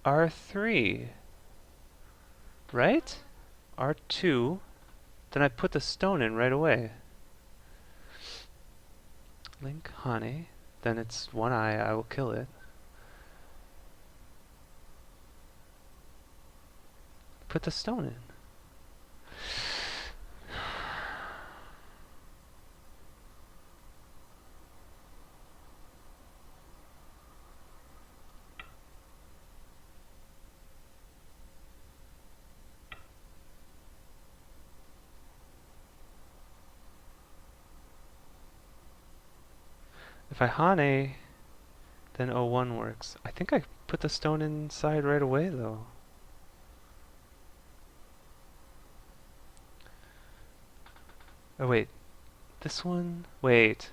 R3. Right? R2. Then I put the stone in right away. Link Hane. Then it's one eye, I will kill it. Put the stone in. If I Hane, then 01 works. I think I put the stone inside right away though. Oh wait, this one? Wait.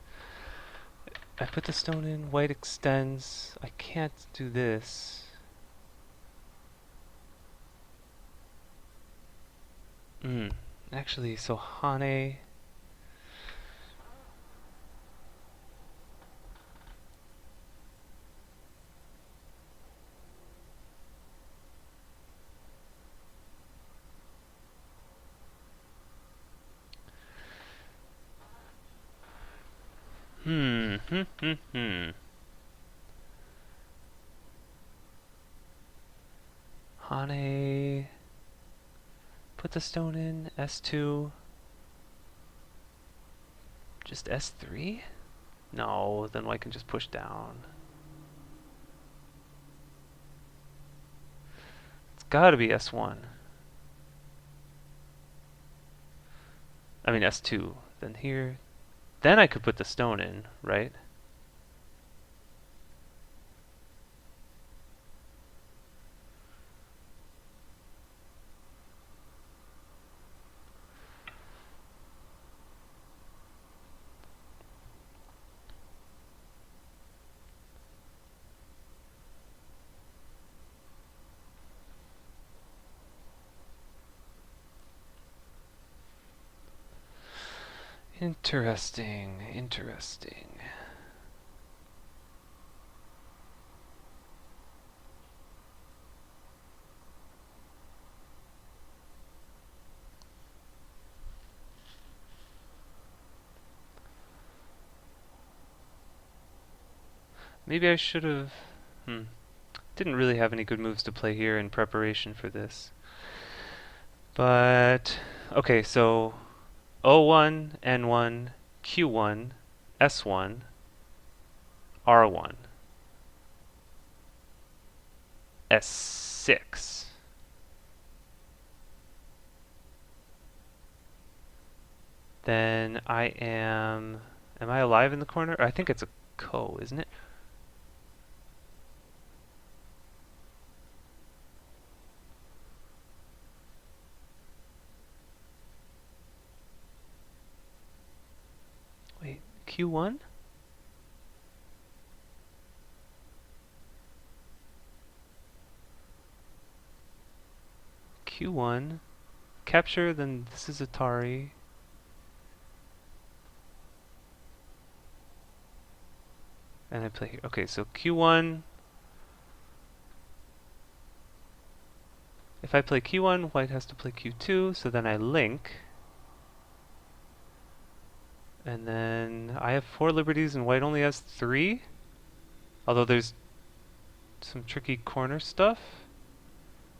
I put the stone in, white extends. I can't do this. Actually, so Hane... Hane, put the stone in, S2, just S3? No, then white can just push down. It's gotta be S1. I mean S2. Then here, then I could put the stone in, right? Interesting, interesting. Maybe I should have... Didn't really have any good moves to play here in preparation for this. But... Okay, so... O1, N1, Q1, S1, R1, S6. Then I am... Am I alive in the corner? I think it's a ko, isn't it? Wait, Q1? Q1. Capture, then this is Atari. And I play here. Okay, so Q1. If I play Q1, white has to play Q2, so then I link. And then I have 4 liberties and white only has 3. Although there's some tricky corner stuff.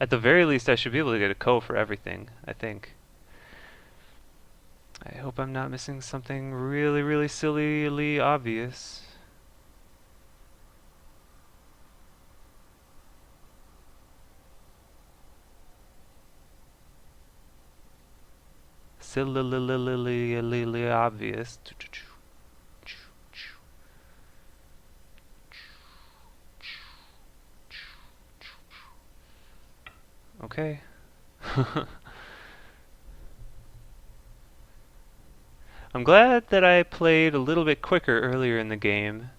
At the very least, I should be able to get a ko for everything, I think. I hope I'm not missing something really, really sillily obvious. Sillily obvious. Okay. I'm glad that I played a little bit quicker earlier in the game.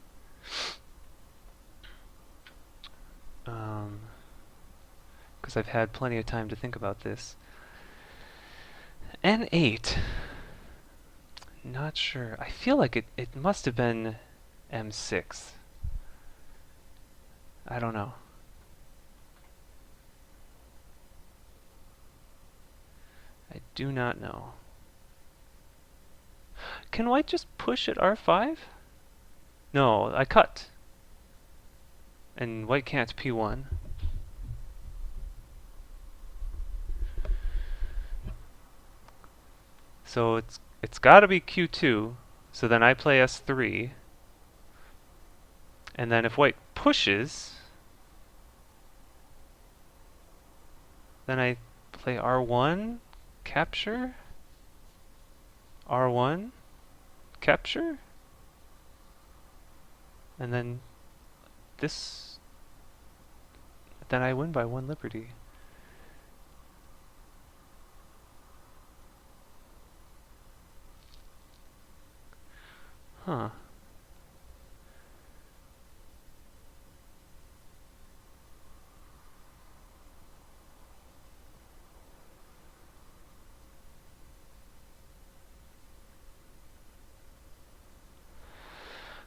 Because I've had plenty of time to think about this. N8. Not sure. I feel like it must have been M6. I don't know. I do not know. Can white just push at R5? No, I cut. And white can't P1. So it's got to be Q2. So then I play S3. And then if white pushes, then I play R1, capture, R1, capture, and then this, then I win by 1 liberty. Huh.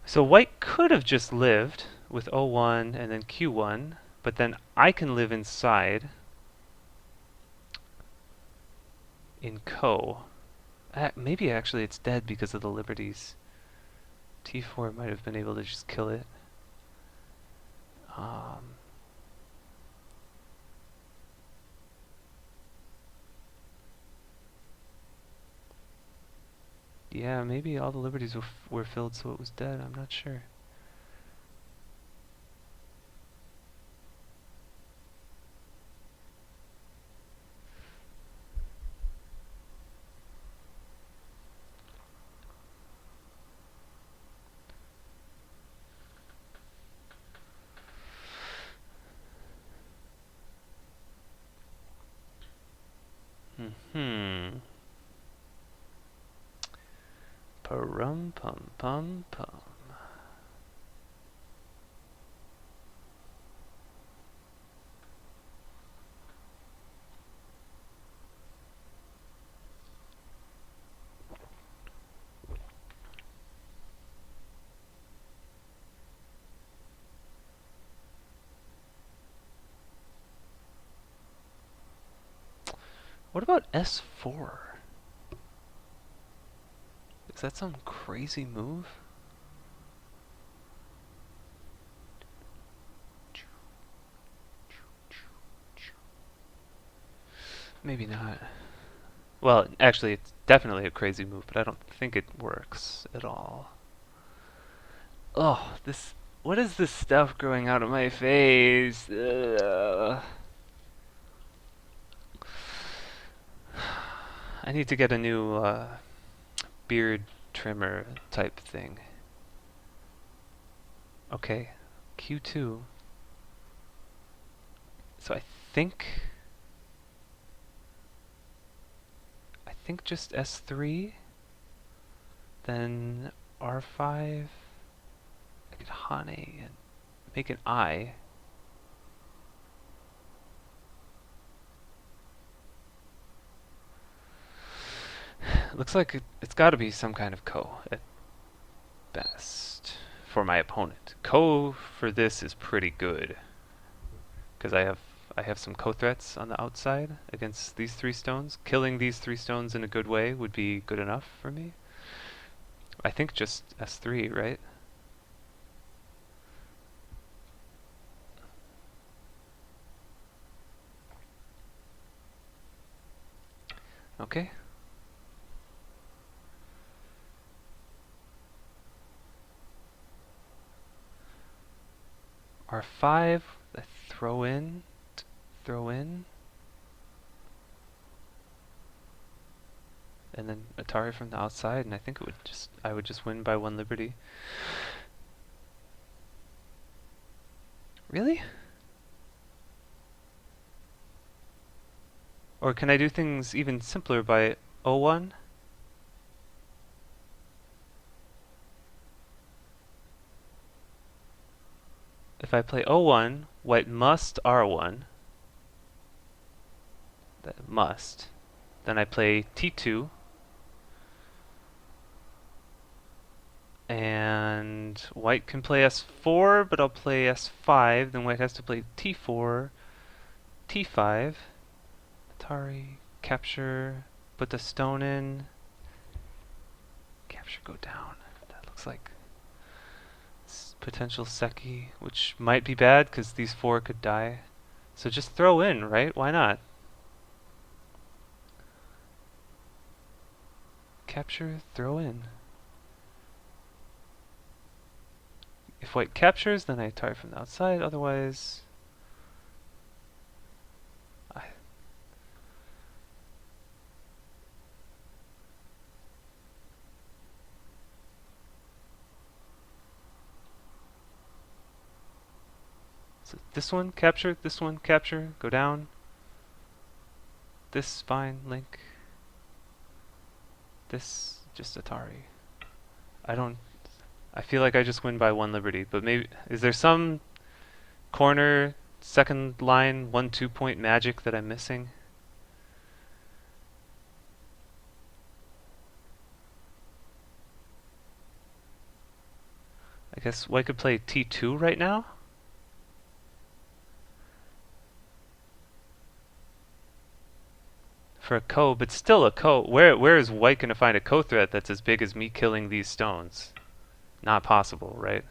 So white could have just lived with O1 and then Q1, but then I can live inside in ko. Maybe actually it's dead because of the liberties. T4 might have been able to just kill it. Um, yeah, maybe all the liberties were filled so it was dead. I'm not sure. Hmm. Parum pum pum pum. What about S4? Is that some crazy move? Maybe not. Well, actually, it's definitely a crazy move, but I don't think it works at all. Oh, this. What is this stuff growing out of my face? I need to get a new beard trimmer type thing. Okay, Q2. So think I think just S3, then R5. I could Hane and make an I. Looks like it's got to be some kind of ko at best for my opponent. Ko for this is pretty good because I have some ko threats on the outside against these three stones. Killing these three stones in a good way would be good enough for me. I think just S3, right? Okay. R5, I throw in, throw in, and then Atari from the outside, and I think I would just win by one liberty. Really? Or can I do things even simpler by O1? If I play O1, white must R1. That must. Then I play T2, and white can play S4, but I'll play S5. Then white has to play T4, T5, Atari, capture, put the stone in, capture, go down. That looks like potential Seki, which might be bad because these four could die. So just throw in, right? Why not? Capture, throw in. If white captures, then I tire from the outside. Otherwise, I so this one capture, go down. This fine, link. This just Atari. I don't. I feel like I just win by one liberty, but maybe is there some corner second line 1-2 point magic that I'm missing? I guess white could play T2 right now. For a ko, but still a ko. Where is white gonna find a ko threat that's as big as me killing these stones? not possible, right?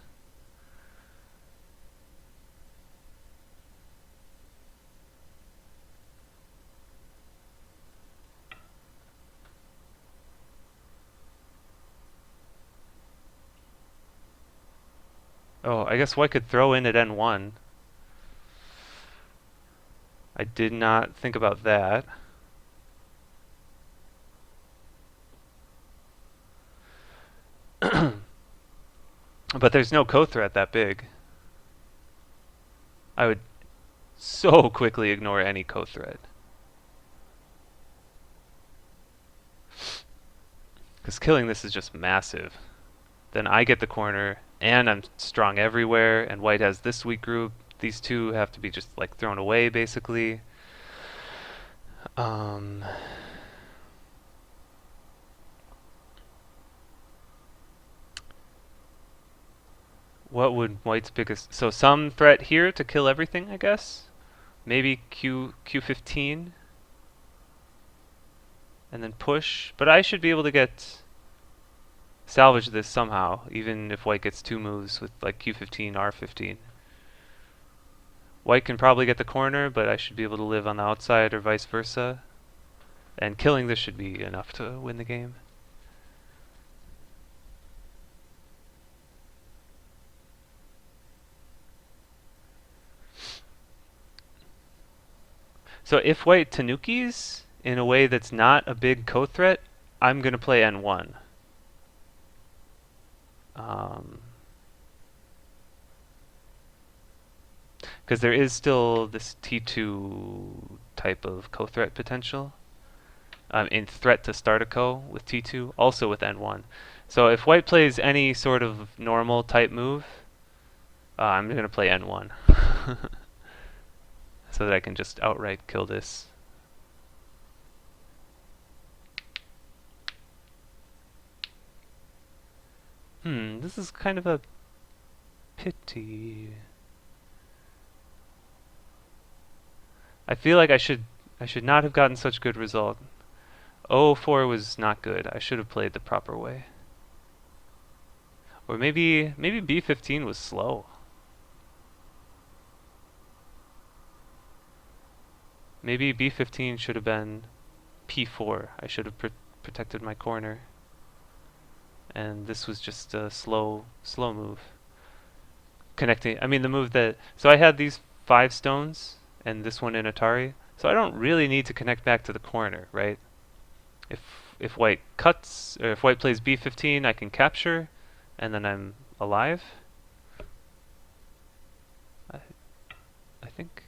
Oh, I guess white could throw in at N1. I did not think about that. But there's no co-threat that big. I would so quickly ignore any co-threat. Because killing this is just massive. Then I get the corner, and I'm strong everywhere, and white has this weak group. These two have to be just like thrown away, basically. Um, what would white's biggest? So some threat here to kill everything, I guess. Maybe Q15, and then push. But I should be able to get salvage this somehow, even if white gets two moves with like Q15, R15. White can probably get the corner, but I should be able to live on the outside or vice versa. And killing this should be enough to win the game. So if white tanukis in a way that's not a big co-threat, I'm going to play N1. Because there is still this T2 type of co-threat potential. In threat to start a co with T2, also with N1. So if white plays any sort of normal type move, I'm going to play N1. So that I can just outright kill this. This is kind of a pity. I feel like I should not have gotten such good result. 0-4 was not good. I should have played the proper way. Or maybe B15 was slow. Maybe B15 should have been P4. I should have protected my corner. And this was just a slow move. Connecting, I mean the move that, so I had these 5 stones and this one in Atari. So I don't really need to connect back to the corner, right? If white cuts, or if white plays B15, I can capture, and then I'm alive. I think.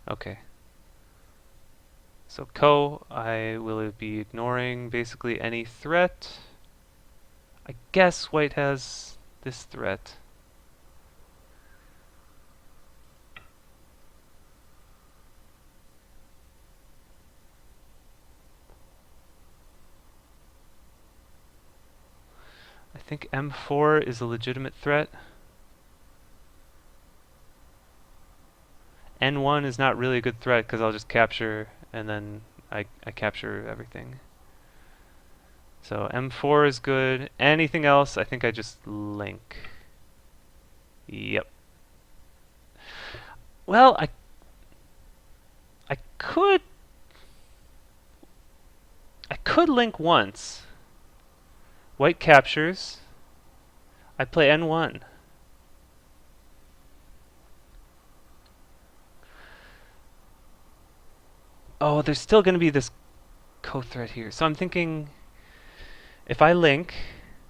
Okay. So I will be ignoring basically any threat. I guess white has this threat. I think M4 is a legitimate threat. N1 is not really a good threat because I'll just capture and then I capture everything. So M4 is good. Anything else, I think I just link. Yep. Well, I could link once. White captures. I play N1. Oh, there's still going to be this co-threat here. So I'm thinking if I link,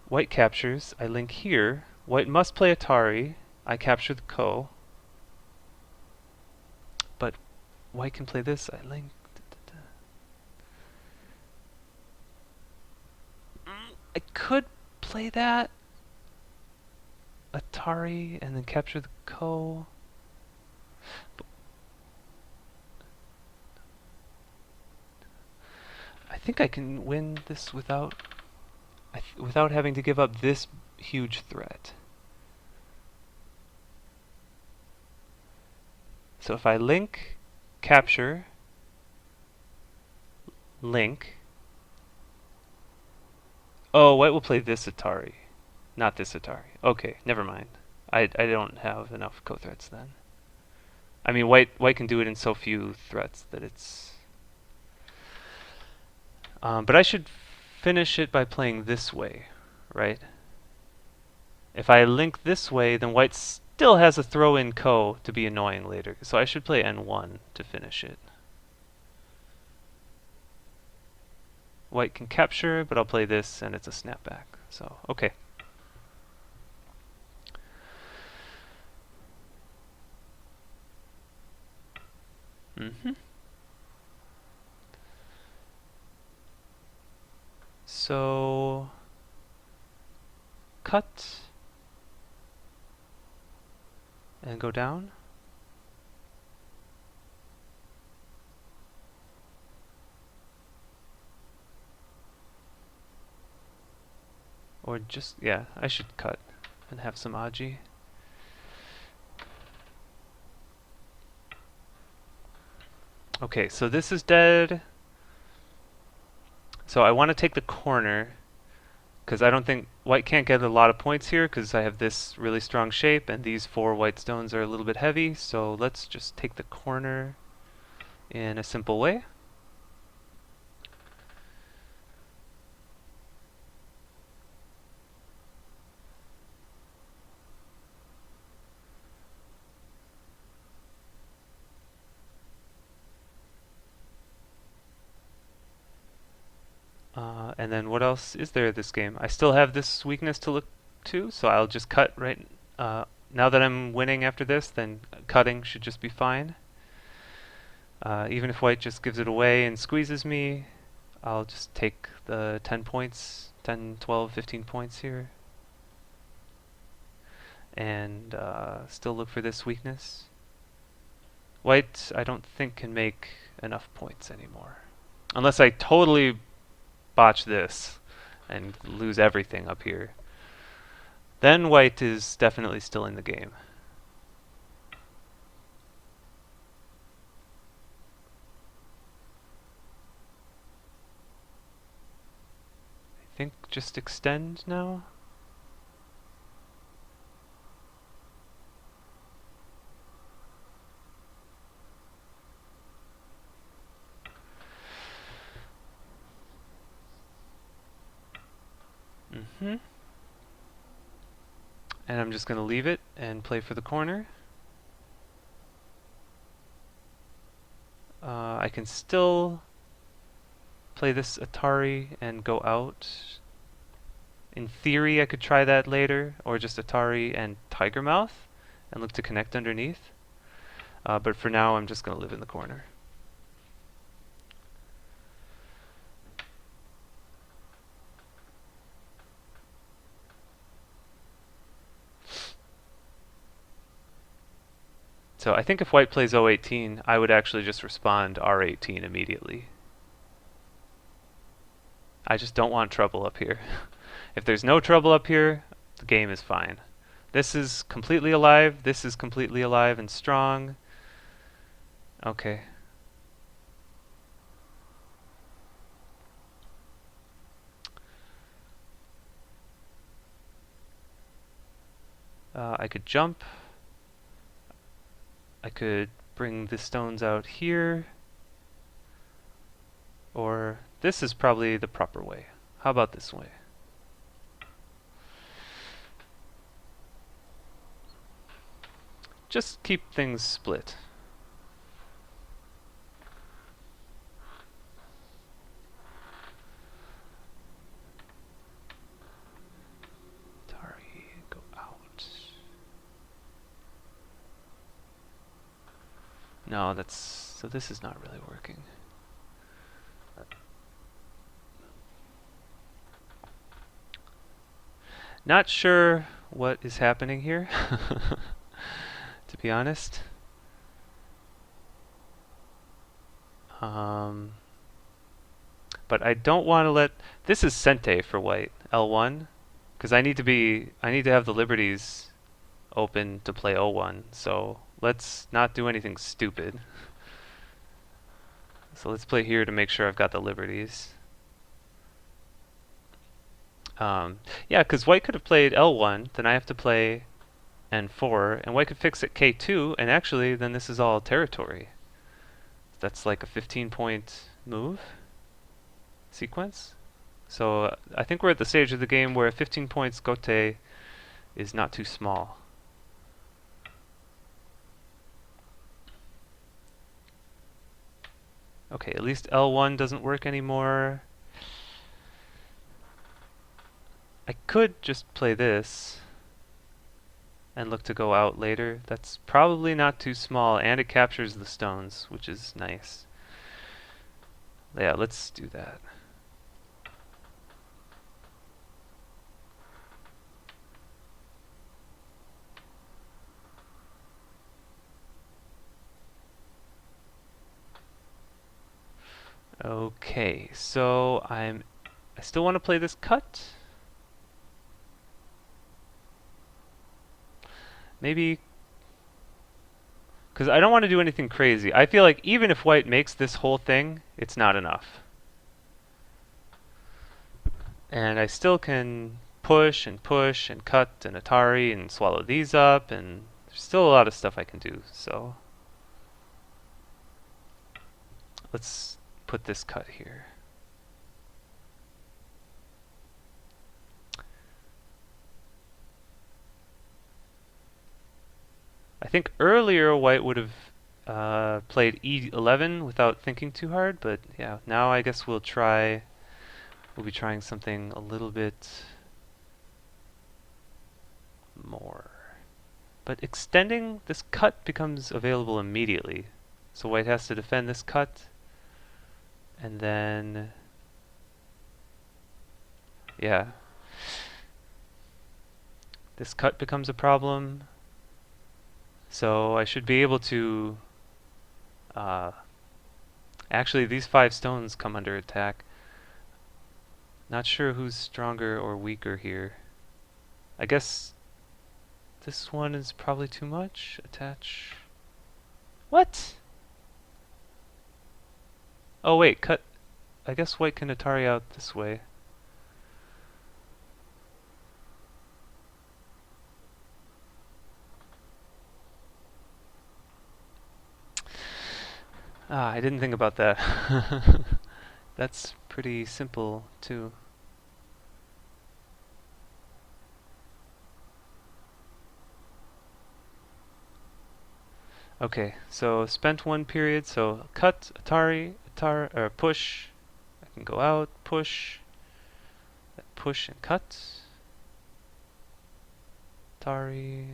white captures, I link here. White must play Atari. I capture the co. But white can play this. I link. I could play that. Atari and then capture the co. I think I can win this without having to give up this huge threat. So if I link, capture, link. Oh, white will play this Atari. Not this Atari. Okay, never mind. I don't have enough co-threats then. I mean, white can do it in so few threats that it's. But I should finish it by playing this way, right? If I link this way, then white still has a throw-in ko to be annoying later. So I should play n1 to finish it. White can capture, but I'll play this and it's a snapback. So, okay. Mm-hmm. So, cut and go down. Or just, yeah, I should cut and have some Aji. Okay, so this is dead. So I want to take the corner because I don't think white can't get a lot of points here because I have this really strong shape and these 4 white stones are a little bit heavy. So let's just take the corner in a simple way. And then what else is there this game? I still have this weakness to look to, so I'll just cut right. Now that I'm winning after this, then cutting should just be fine. Even if white just gives it away and squeezes me, I'll just take the 10 points, 10, 12, 15 points here. And still look for this weakness. White, I don't think, can make enough points anymore. Unless I totally botch this and lose everything up here. Then white is definitely still in the game. I think just extend now. Mm-hmm. And I'm just going to leave it and play for the corner. I can still play this Atari and go out. In theory, I could try that later, or just Atari and Tiger Mouth and look to connect underneath. But for now, I'm just going to live in the corner. So I think if white plays O18, I would actually just respond R18 immediately. I just don't want trouble up here. If there's no trouble up here, the game is fine. This is completely alive, this is completely alive and strong. Okay. I could jump. I could bring the stones out here. Or this is probably the proper way. How about this way? Just keep things split. Atari, go out. No, so this is not really working. Not sure what is happening here, to be honest. But I don't want to let. This is Sente for white, L1, because I need to have the liberties open to play O1. So let's not do anything stupid. So let's play here to make sure I've got the liberties. Yeah, because white could have played L1, then I have to play N4, and white could fix at K2, and actually then this is all territory. That's like a 15-point move sequence. So I think we're at the stage of the game where 15 points Gote is not too small. Okay, at least L1 doesn't work anymore. I could just play this and look to go out later. That's probably not too small, and it captures the stones, which is nice. Yeah, let's do that. Okay, so I still want to play this cut. Maybe because I don't want to do anything crazy. I feel like even if white makes this whole thing, it's not enough. And I still can push and cut and Atari and swallow these up, and there's still a lot of stuff I can do. So let's put this cut here. I think earlier white would have played E11 without thinking too hard, but yeah, now I guess we'll be trying something a little bit more. But extending this cut becomes available immediately. So white has to defend this cut, and then, yeah, this cut becomes a problem. So I should be able to, uh, actually these 5 stones come under attack. Not sure who's stronger or weaker here. I guess this one is probably too much. Attach. What? Oh wait, cut. I guess white can Atari out this way. Ah, I didn't think about that. That's pretty simple too. Okay, so spent 1 period, so cut, Atari, or push. I can go out, push and cut. Atari.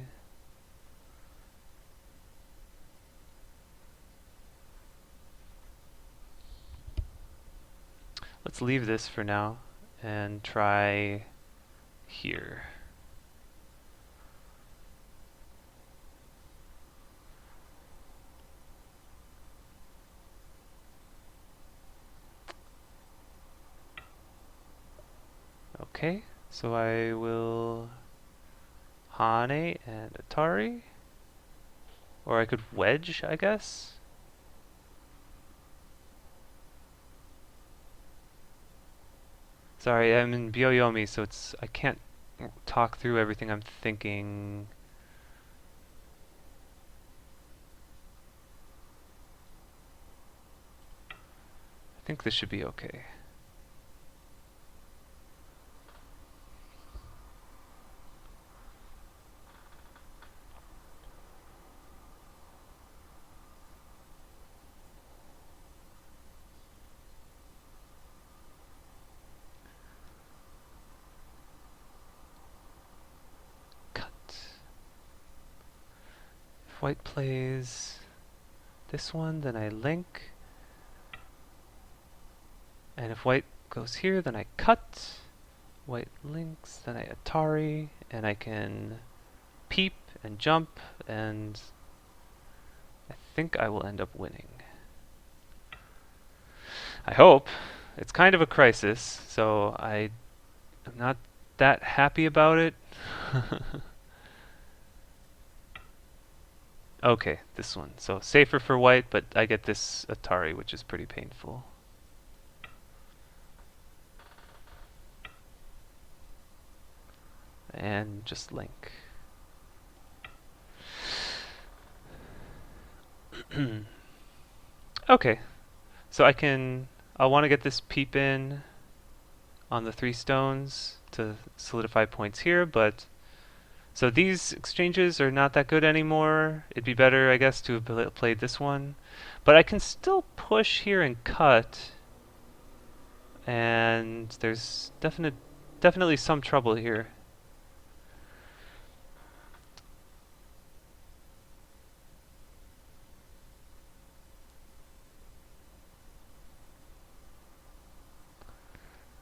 Let's leave this for now and try here. Okay, so I will Hane and Atari. Or I could wedge, I guess. Sorry, I'm in Byoyomi, so I can't talk through everything I'm thinking. I think this should be okay. Cut. If white plays this one, then I link. And if white goes here, then I cut. White links, then I Atari, and I can peep and jump, and I think I will end up winning. I hope. It's kind of a crisis, so I'm not that happy about it. Okay, this one. So safer for white, but I get this Atari, which is pretty painful. and just link. Okay, so I'll want to get this peep in on the 3 stones to solidify points here, but so these exchanges are not that good anymore. It'd be better, I guess, to have played this one. But I can still push here and cut, and there's definitely some trouble here.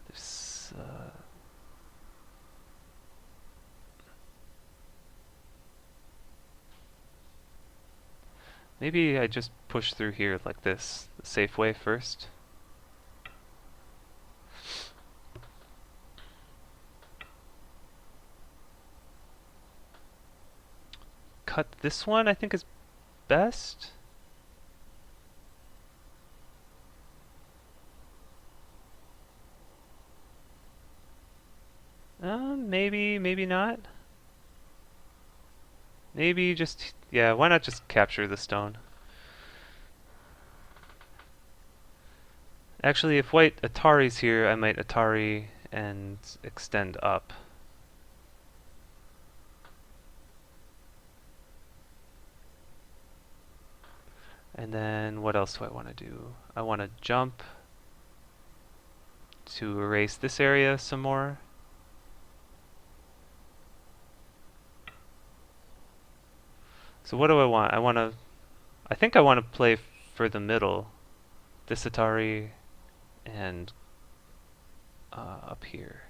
There's, maybe I just push through here like this, the safe way first. Cut this one, I think is best. Maybe not. Maybe just, yeah, why not just capture the stone? Actually, if white Atari's here, I might Atari and extend up. And then what else do I want to do? I want to jump to erase this area some more. So what do I want? I think I want to play for the middle. This Atari and up here.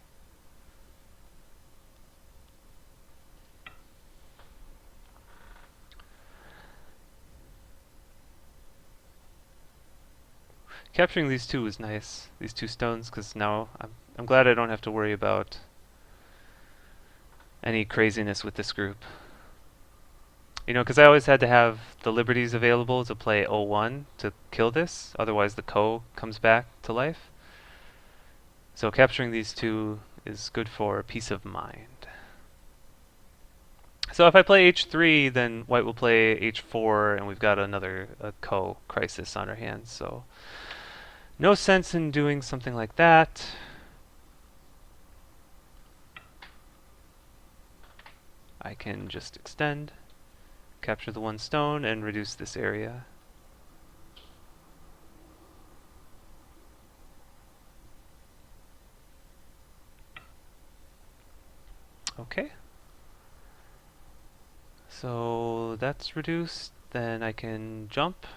Capturing these two was nice, these 2 stones, because now I'm glad I don't have to worry about any craziness with this group. You know, because I always had to have the liberties available to play O1 to kill this, otherwise the Ko comes back to life. So capturing these two is good for peace of mind. So if I play H3, then white will play H4, and we've got another Ko crisis on our hands, so no sense in doing something like that. I can just extend, capture the 1 stone, and reduce this area. Okay. So that's reduced. Then I can jump.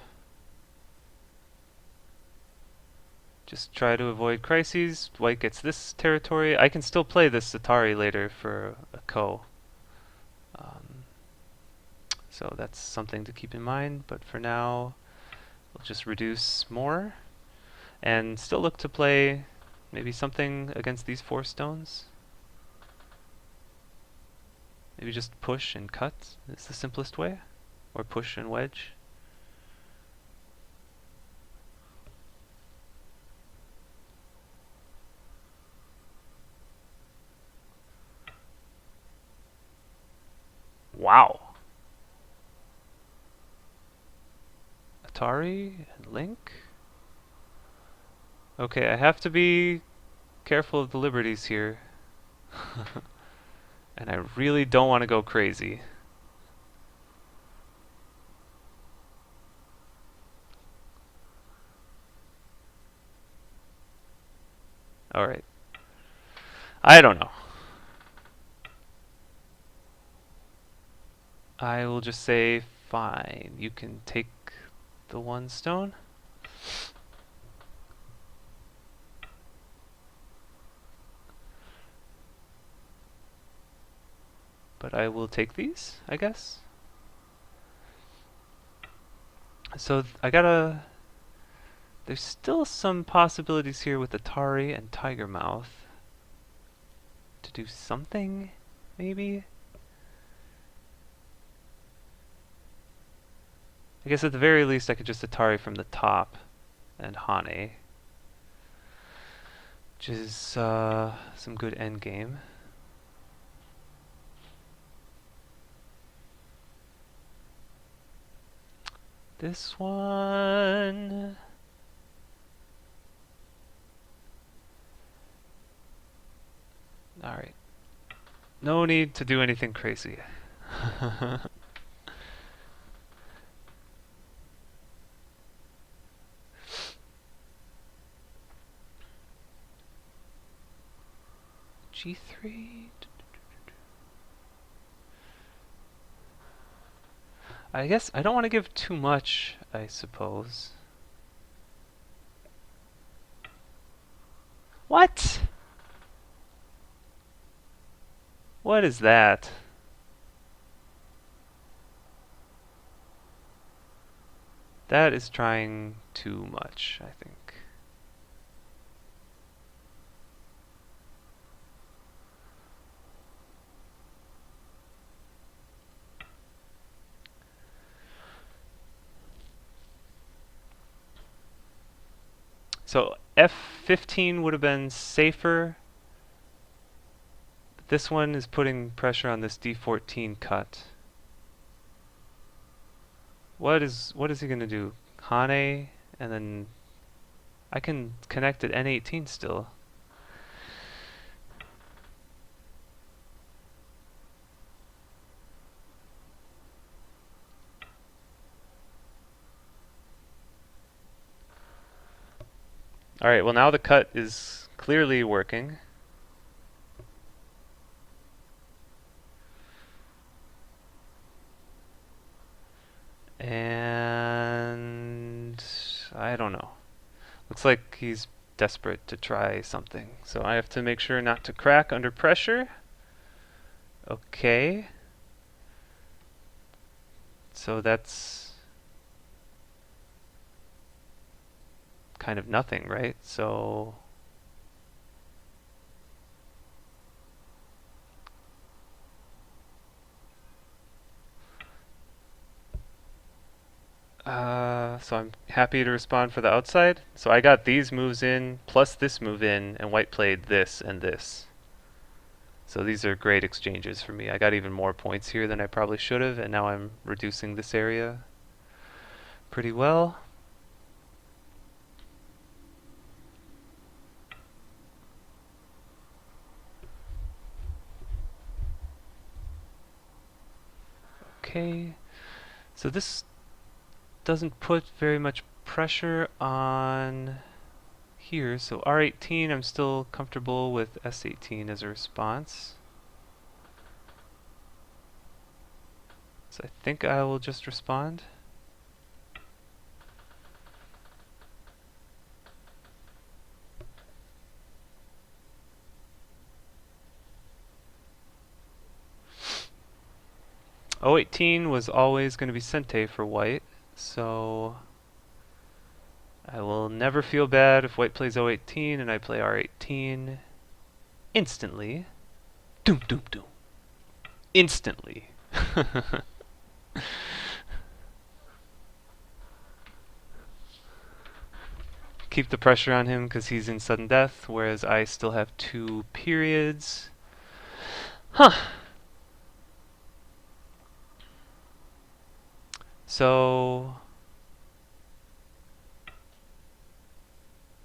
Just try to avoid crises. White gets this territory. I can still play this Atari later for a Ko. Um, so that's something to keep in mind. But for now, we'll just reduce more. And still look to play maybe something against these 4 stones. Maybe just push and cut is the simplest way. Or push and wedge. Wow. Atari and Link. Okay, I have to be careful of the liberties here. And I really don't want to go crazy. Alright. I don't know. I will just say, fine, you can take the 1 stone. But I will take these, I guess. So I gotta... There's still some possibilities here with Atari and Tiger Mouth to do something, maybe? I guess at the very least I could just Atari from the top and Hane, which is some good endgame. This one. Alright. No need to do anything crazy. G3? I guess I don't want to give too much, I suppose. What? What is that? That is trying too much, I think. So F15 would have been safer. This one is putting pressure on this D14 cut. What is he gonna do? Hane, and then I can connect at N18 still. Alright, well now the cut is clearly working. And I don't know. Looks like he's desperate to try something. So I have to make sure not to crack under pressure. Okay. So that's kind of nothing, right? So so I'm happy to respond for the outside. So I got these moves in, plus this move in, and white played this and this. So these are great exchanges for me. I got even more points here than I probably should have, and now I'm reducing this area pretty well. Okay, so this doesn't put very much pressure on here. So R18, I'm still comfortable with S18 as a response. So I think I will just respond. O18 was always going to be Sente for white, so I will never feel bad if white plays O18 and I play R18 instantly. Doom, doom, doom. Instantly. Keep the pressure on him because he's in sudden death, whereas I still have 2 periods. Huh. So,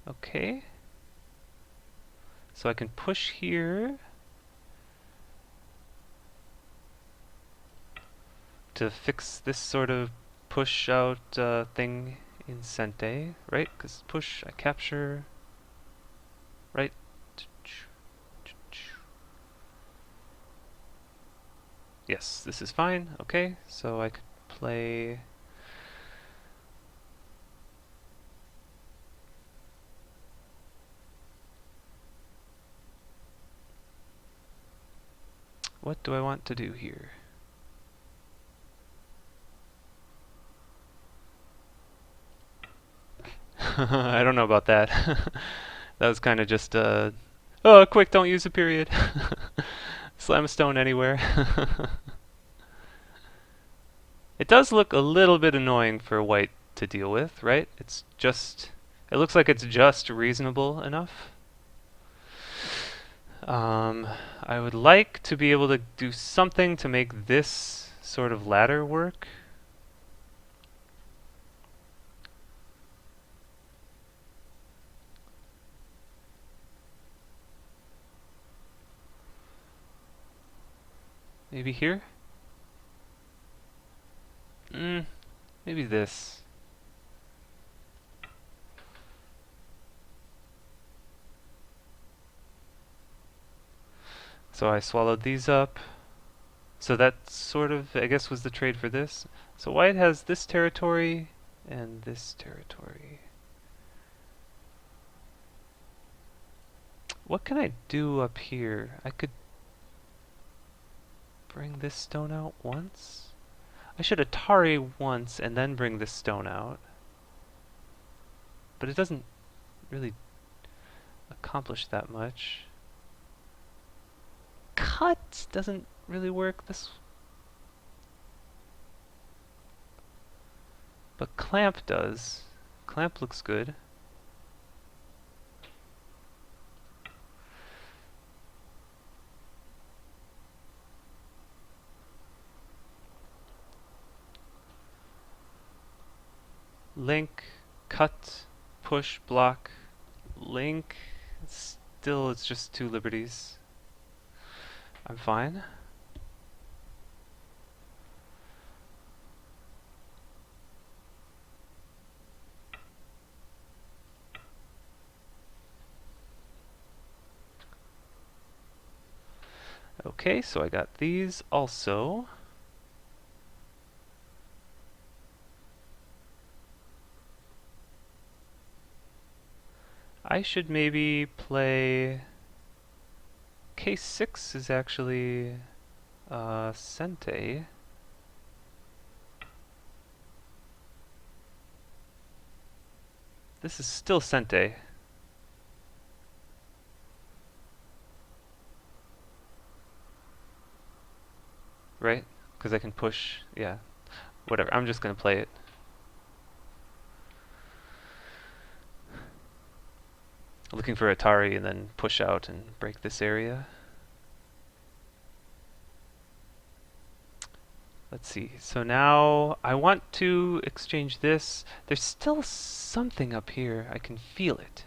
okay. So I can push here to fix this sort of push out thing in Sente, right? Because push, I capture, right? Yes, this is fine. Okay, so I could play. What do I want to do here? I don't know about that. That was kind of just oh, quick, don't use a period. Slam a stone anywhere. It does look a little bit annoying for white to deal with, right? It looks like it's just reasonable enough. I would like to be able to do something to make this sort of ladder work. Maybe here? Maybe this. So I swallowed these up. So that sort of, I guess, was the trade for this. So white has this territory and this territory. What can I do up here? I could bring this stone out once? I should Atari once and then bring this stone out. But it doesn't really accomplish that much. Cut doesn't really work. This, but clamp does. Clamp looks good. Link, cut, push, block, link. Still, it's just two liberties. I'm fine. Okay, so I got these also. I should maybe play... Case 6 is actually Sente. This is still Sente. Right? Because I can push, yeah. Whatever, I'm just going to play it. Looking for Atari and then push out and break this area. Let's see, so now I want to exchange this. There's still something up here, I can feel it.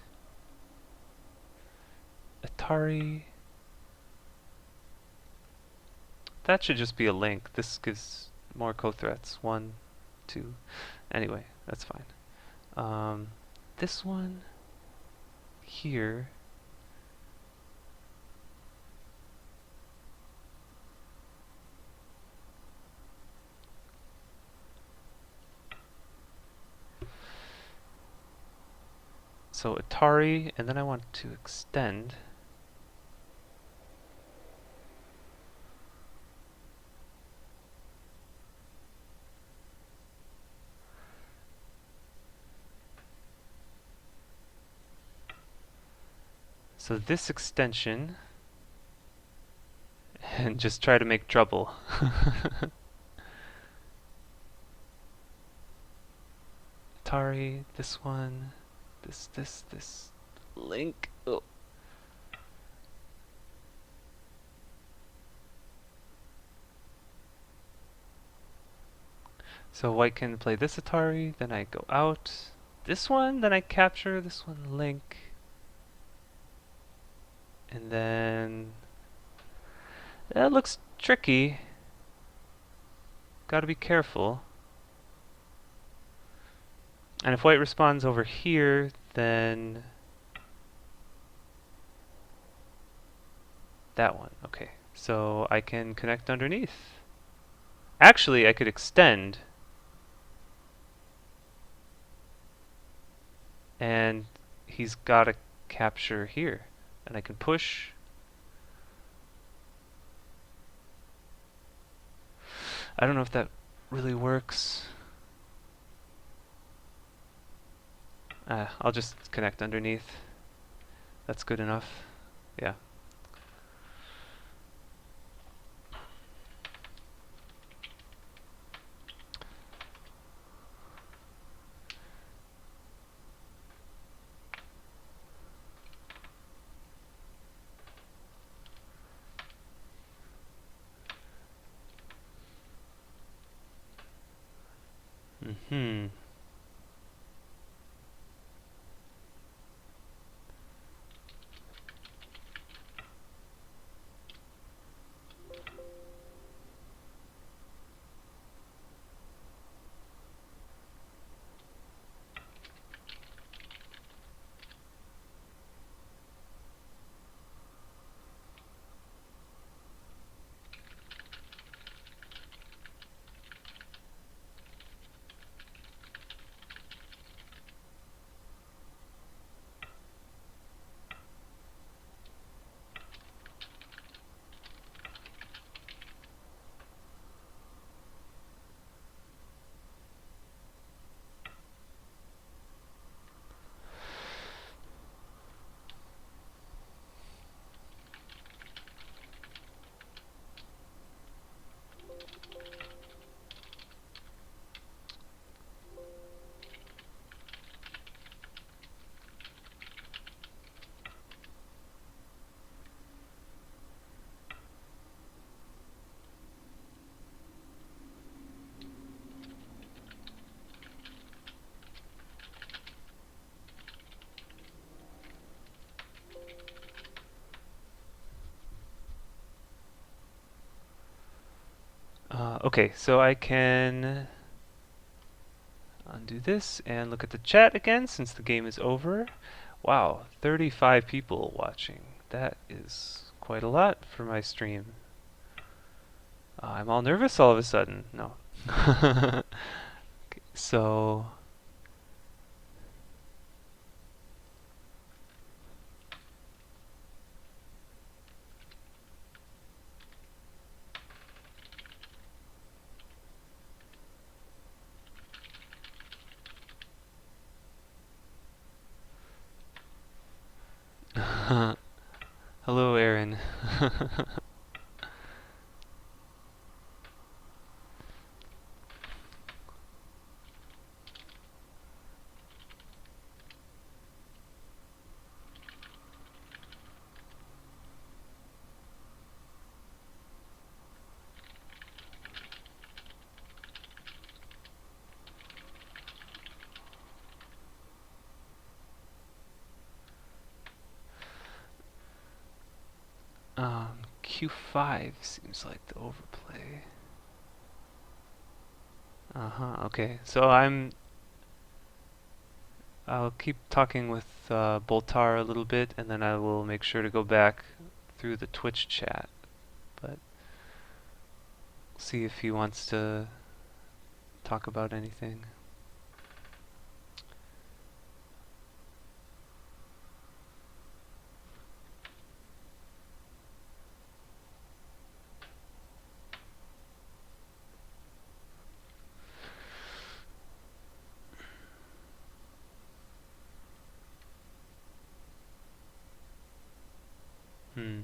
Atari. That should just be a link. This gives more co-threats. 1, 2. Anyway, that's fine. This one here. So Atari, and then I want to extend. So this extension, and just try to make trouble. Atari, this one, this link. Oh. So white can play this Atari, then I go out. This one, then I capture this one link. And then that looks tricky. Gotta be careful. And if white responds over here, then that one. Okay, so I can connect underneath. Actually, I could extend. And he's got to capture here. And I can push. I don't know if that really works. I'll just connect underneath. That's good enough. Yeah. Mm-hmm. Okay, so I can undo this and look at the chat again since the game is over. Wow, 35 people watching. That is quite a lot for my stream. I'm all nervous all of a sudden. No. So, hello, Aaron. Q5 seems like the overplay. Uh-huh, okay. So I'll keep talking with Boltar a little bit, and then I will make sure to go back through the Twitch chat. But see if he wants to talk about anything. Hmm.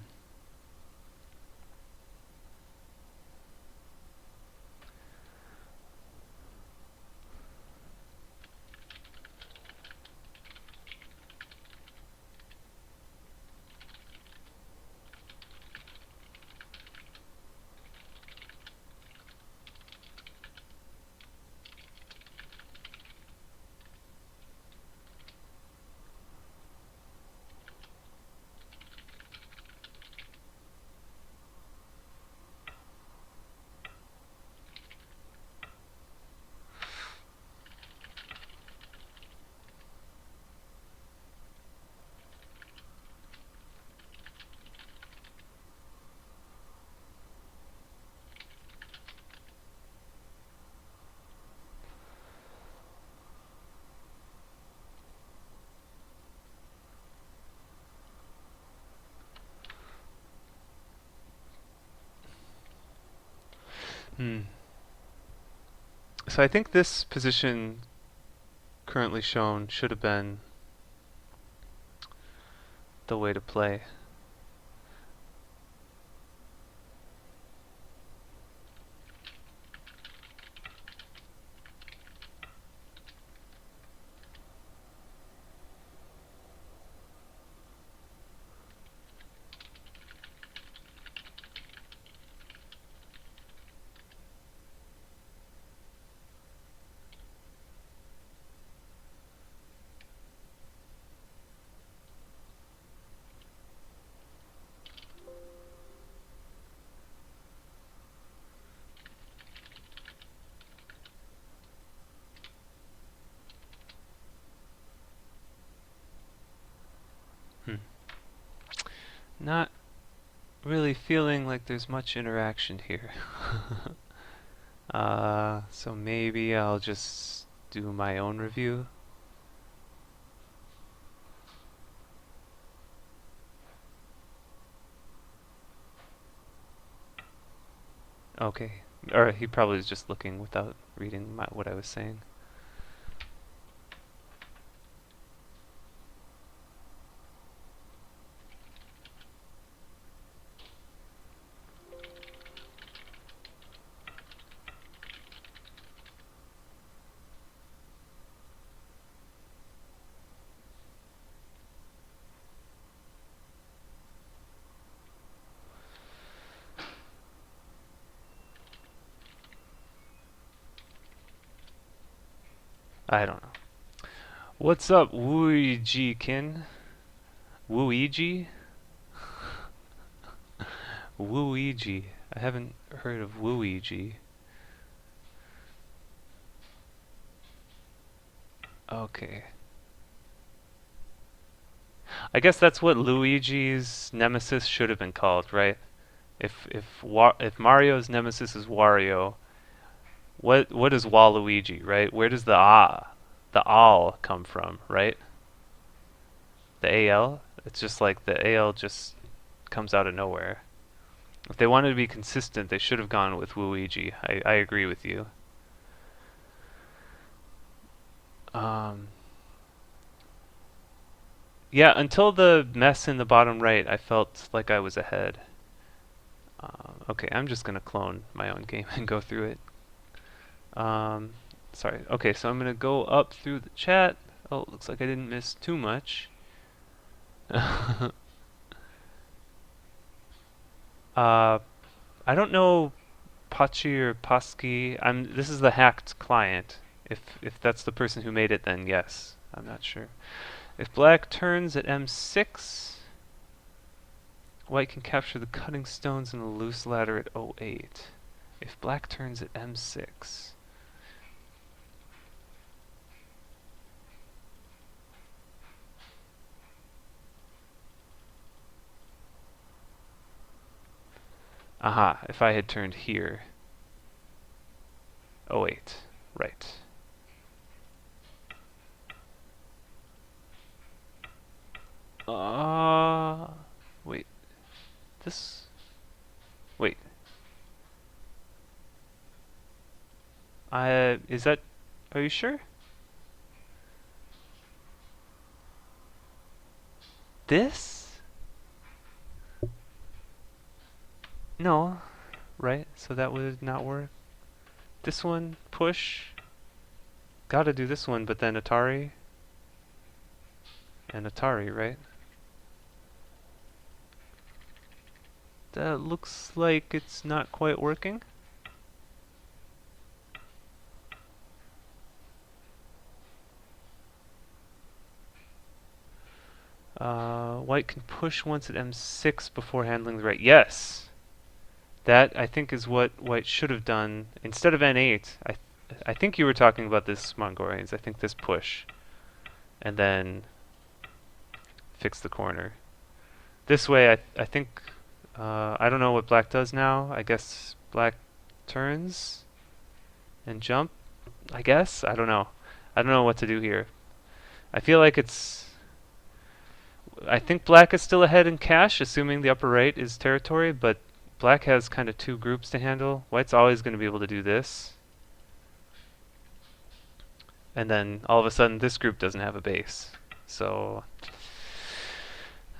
Hmm. So I think this position currently shown should have been the way to play. Hmm. Not really feeling like there's much interaction here. So maybe I'll just do my own review. Okay. Or he probably was just looking without reading what I was saying. I don't know. What's up, Wooiji Kin? Wooiji? Wooiji. I haven't heard of Luigi. Okay. I guess that's what Luigi's nemesis should have been called, right? If Mario's nemesis is Wario, what is Waluigi, right? Where does the all come from, right? The AL? It's just like the AL just comes out of nowhere. If they wanted to be consistent, they should have gone with Luigi. I agree with you. Um, yeah, until the mess in the bottom right, I felt like I was ahead. Okay, I'm just gonna clone my own game and go through it. Um, sorry. Okay, so I'm gonna go up through the chat. Oh, looks like I didn't miss too much. I don't know Pachi or Pasky. This is the hacked client. If that's the person who made it, then yes. I'm not sure. If black turns at M6, white can capture the cutting stones in a loose ladder at O8. If black turns at M6. Aha, if I had turned here. O8. Right. Wait. This. Wait. Is that. Are you sure? This? No. Right? So that would not work. This one, push. Gotta do this one, but then Atari. And Atari, right? That looks like it's not quite working. White can push once at M6 before handling the right. Yes! That, I think, is what white should have done. Instead of N8, I think you were talking about this, Mongolians. I think this push. And then fix the corner. This way, I think... I don't know what black does now. I guess black turns and jump, I guess? I don't know. I don't know what to do here. I feel like it's... I think black is still ahead in cash, assuming the upper right is territory, but black has kind of two groups to handle. White's always going to be able to do this. And then all of a sudden this group doesn't have a base. So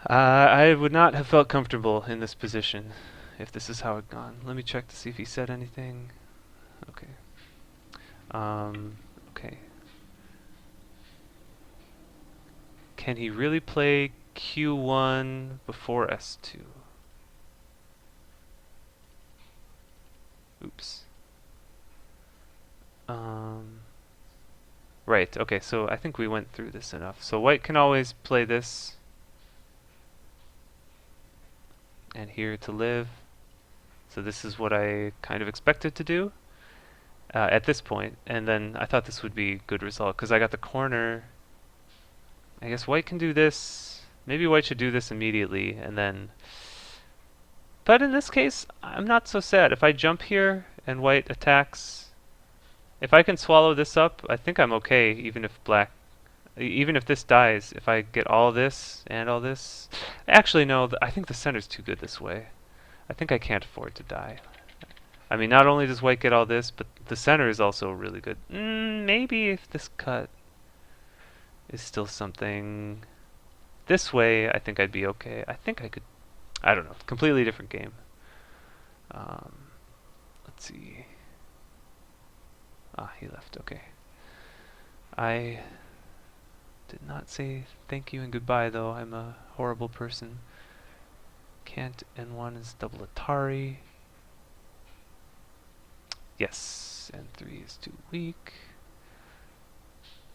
I would not have felt comfortable in this position if this is how it gone. Let me check to see if he said anything. Okay. Okay. Can he really play Q1 before S2? Oops. Right, okay, so I think we went through this enough. So white can always play this. And here to live. So this is what I kind of expected to do at this point. And then I thought this would be a good result because I got the corner. I guess white can do this. Maybe white should do this immediately and then... But in this case, I'm not so sad. If I jump here and white attacks... If I can swallow this up, I think I'm okay, even if black... Even if this dies, if I get all this and all this... Actually, no, I think the center's too good this way. I think I can't afford to die. I mean, not only does white get all this, but the center is also really good. Maybe if this cut is still something... This way, I think I'd be okay. I think I could... I don't know. Completely different game. Let's see. Ah, he left. Okay. I did not say thank you and goodbye, though. I'm a horrible person. Can't N1 is double Atari. Yes, N3 is too weak.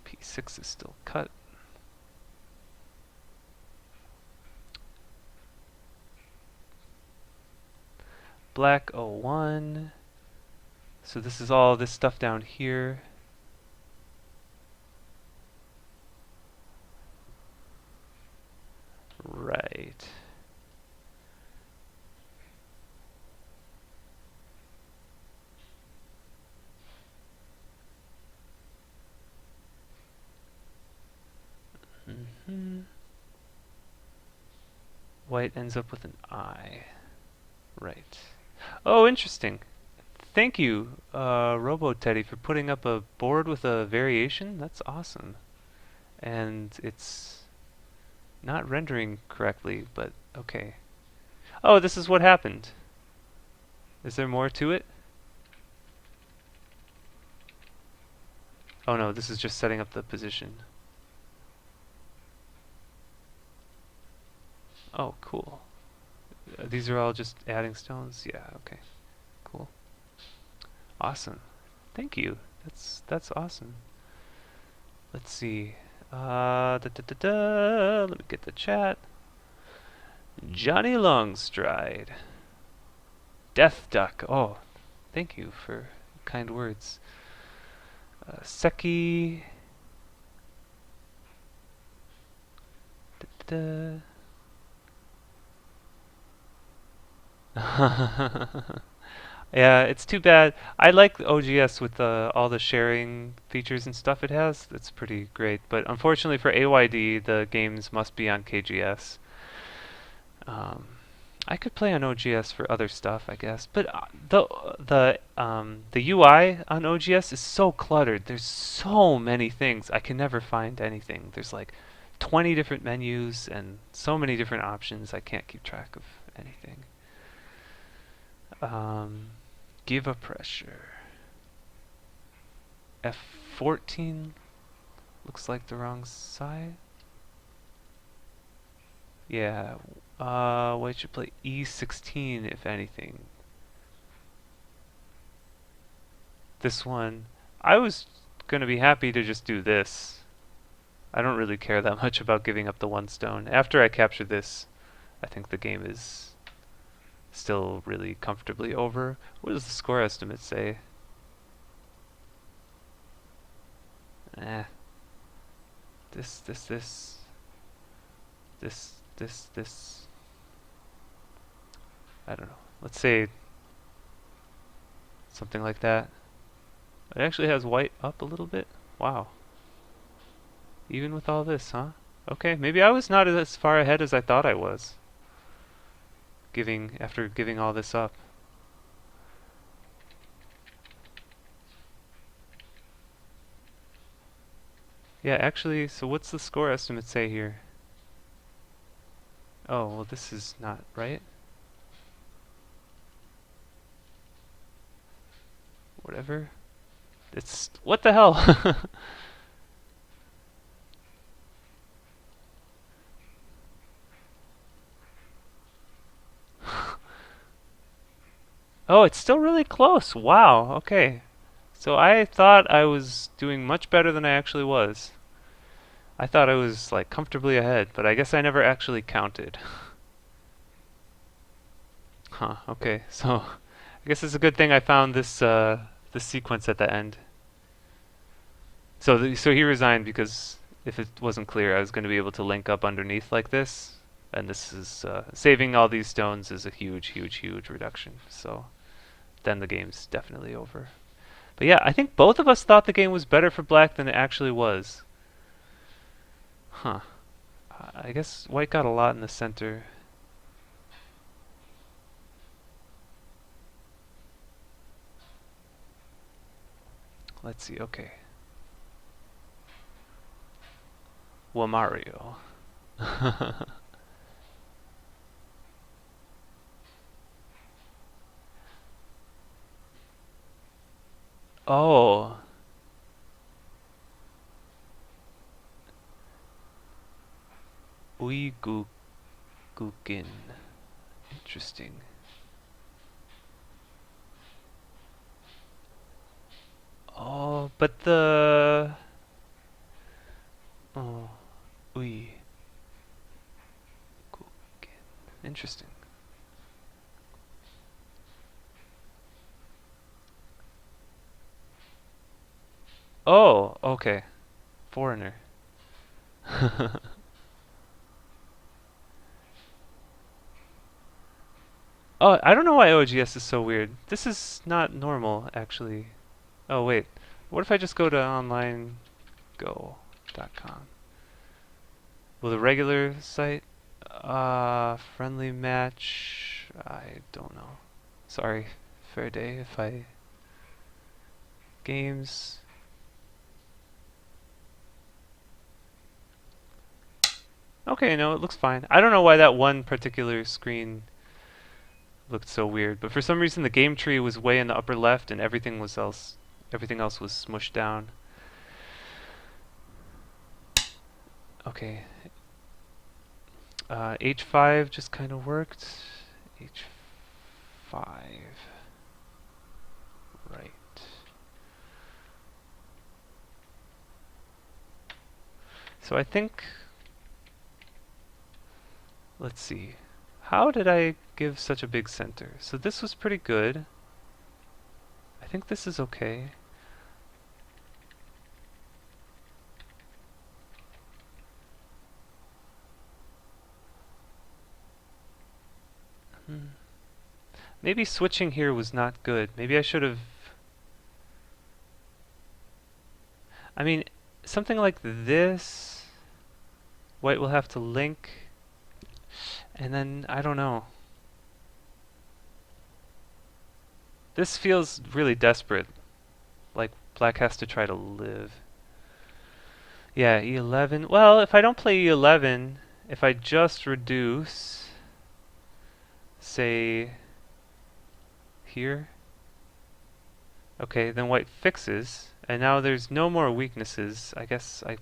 P6 is still cut. black 01. So this is all this stuff down here. Right. Mm-hmm. White ends up with an I. Right. Oh, interesting. Thank you, Robo Teddy, for putting up a board with a variation. That's awesome. And it's not rendering correctly, but okay. Oh, this is what happened. Is there more to it? Oh no, this is just setting up the position. Oh, cool. These are all just adding stones? Yeah, okay. Cool. Awesome. Thank you. That's awesome. Let's see. Da, da, da, da. Let me get the chat. Johnny Longstride. Death Duck. Oh, thank you for kind words. Seki. Da, da. Yeah, it's too bad. I like OGS with all the sharing features and stuff it has. It's pretty great. But unfortunately for AYD, the games must be on KGS. Um, I could play on OGS for other stuff, I guess. But the UI on OGS is so cluttered. There's so many things. I can never find anything. There's like 20 different menus and so many different options. I can't keep track of anything. Um, Give a pressure. F14 looks like the wrong side. Yeah. White should play E16 if anything. This one, I was gonna be happy to just do this. I don't really care that much about giving up the one stone. After I capture this, I think the game is still really comfortably over. What does the score estimate say? Eh. This, this, this, this. I don't know. Let's say something like that. It actually has white up a little bit. Wow. Even with all this, huh? Okay, maybe I was not as far ahead as I thought I was. After giving all this up. Yeah, actually, so what's the score estimate say here? Oh, well this is not right. Whatever. It's what the hell? Oh, it's still really close. Wow. Okay. So I thought I was doing much better than I actually was. I thought I was like comfortably ahead, but I guess I never actually counted. Huh. Okay. So I guess it's a good thing I found this sequence at the end. So he resigned because if it wasn't clear, I was going to be able to link up underneath like this, and this is saving all these stones is a huge, huge, huge reduction. So then the game's definitely over. But yeah, I think both of us thought the game was better for black than it actually was. Huh. I guess white got a lot in the center. Let's see. Okay. Wamario. Oh. Uigukin. Interesting. Oh, but the oh, Ui. Interesting. Oh, okay. Foreigner. Oh, I don't know why OGS is so weird. This is not normal, actually. Oh, wait. What if I just go to onlinego.com? Will the regular site? Friendly match. I don't know. Sorry, fair day if I. Games. Okay, no, it looks fine. I don't know why that one particular screen looked so weird, but for some reason the game tree was way in the upper left and everything else was smushed down. Okay. H5 just kind of worked. H5. Right. So I think, let's see. How did I give such a big center? So this was pretty good. I think this is okay. Hmm. Maybe switching here was not good. Maybe I should have. I mean, something like this, white will have to link, and then I don't know. This feels really desperate, like black has to try to live. Yeah, E11. Well, if I don't play E11, if I just reduce, say, here, okay, then white fixes, and now there's no more weaknesses. I guess I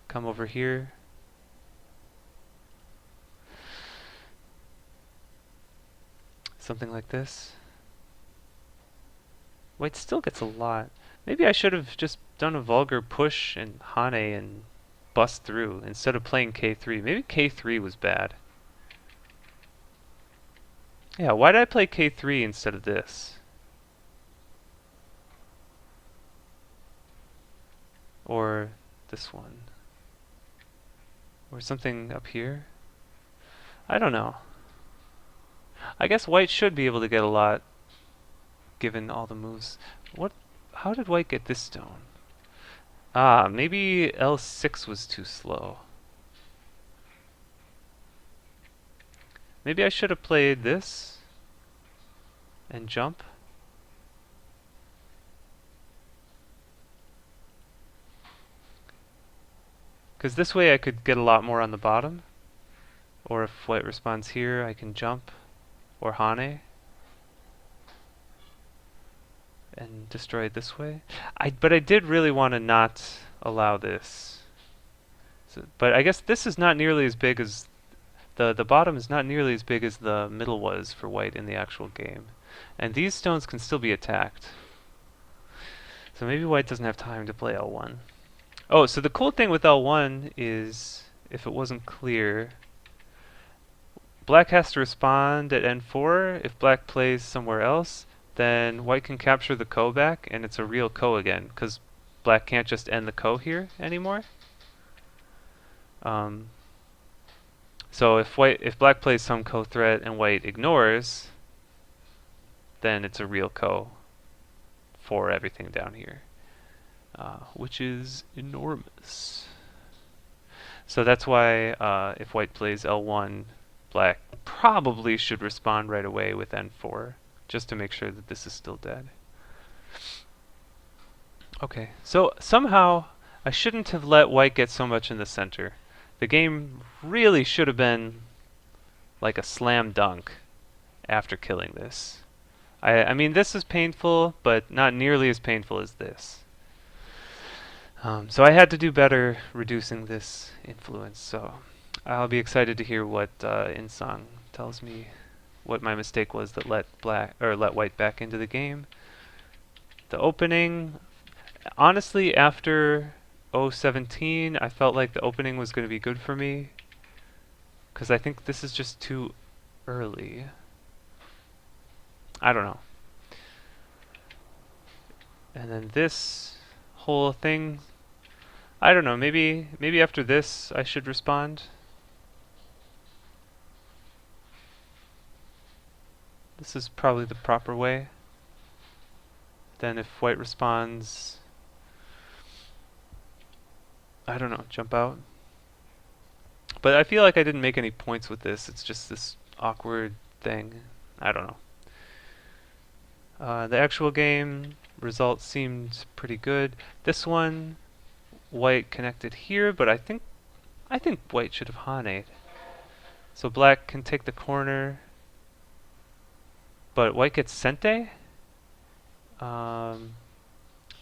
come over here. Something like this. White still gets a lot. Maybe I should have just done a vulgar push and Hane and bust through instead of playing K3. Maybe K3 was bad. Yeah, why did I play K3 instead of this? Or this one? Or something up here? I don't know. I guess white should be able to get a lot given all the moves. What? How did white get this stone? Ah, maybe L6 was too slow. Maybe I should have played this and jump. Because this way I could get a lot more on the bottom. Or if white responds here, I can jump. Or Hane. And destroy it this way. But I did really want to not allow this. So, but I guess this is not nearly as big as the bottom is not nearly as big as the middle was for white in the actual game. And these stones can still be attacked. So maybe white doesn't have time to play L1. Oh, so the cool thing with L1 is, if it wasn't clear, black has to respond at N4. If black plays somewhere else, then white can capture the ko back, and it's a real ko again, because black can't just end the ko here anymore. Um, so if black plays some ko threat and white ignores, then it's a real ko for everything down here, which is enormous. So that's why if white plays L1, black probably should respond right away with N4, just to make sure that this is still dead. Okay, so somehow I shouldn't have let white get so much in the center. The game really should have been like a slam dunk after killing this. I mean, this is painful, but not nearly as painful as this. So I had to do better reducing this influence. So I'll be excited to hear what Insong tells me what my mistake was that let white back into the game. The opening, honestly, after 017, I felt like the opening was going to be good for me because I think this is just too early. I don't know. And then this whole thing, I don't know, maybe after this I should respond. This is probably the proper way. Then if white responds, I don't know, jump out. But I feel like I didn't make any points with this. It's just this awkward thing. I don't know. The actual game result seemed pretty good. This one, white connected here, but I think white should have hane'd. So black can take the corner, but white gets sente. Um,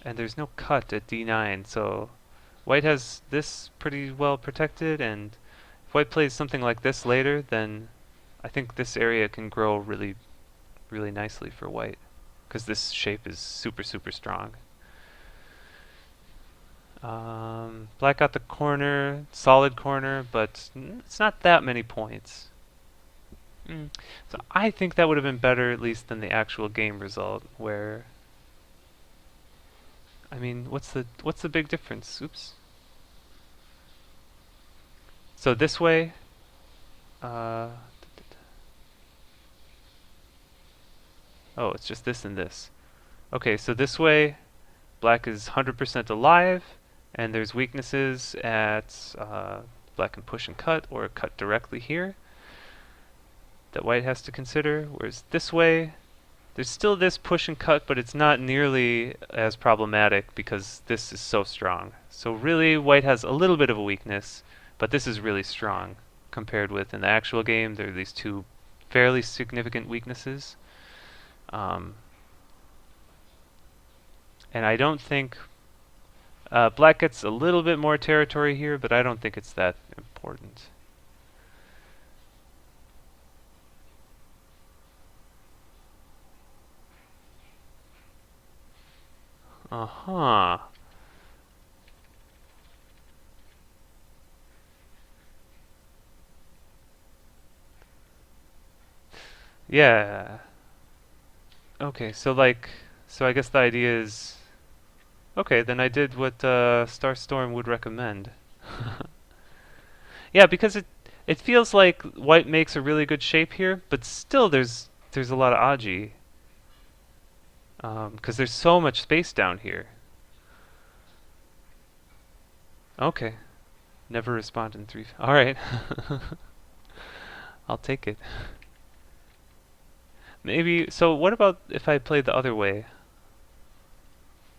and there's no cut at d9, so white has this pretty well protected, and if white plays something like this later, then I think this area can grow really, really nicely for white, because this shape is super, super strong. Black got the corner, solid corner, but it's not that many points. So I think that would have been better at least than the actual game result, where I mean, what's the big difference? Oops. So this way, uh, oh, it's just this and this. Okay, so this way, black is 100% alive, and there's weaknesses at black can push and cut, or cut directly here that white has to consider. Whereas this way, there's still this push and cut, but it's not nearly as problematic because this is so strong. So really, white has a little bit of a weakness, but this is really strong compared with in the actual game. There are these two fairly significant weaknesses. Um, and I don't think black gets a little bit more territory here, but I don't think it's that important. Uh-huh. Yeah. Okay, so I guess the idea is, okay, then I did what Starstorm would recommend. Yeah, because it feels like white makes a really good shape here, but still there's a lot of aji. Because there's so much space down here. Okay. Never respond in 3. Alright. I'll take it. Maybe, so what about if I play the other way?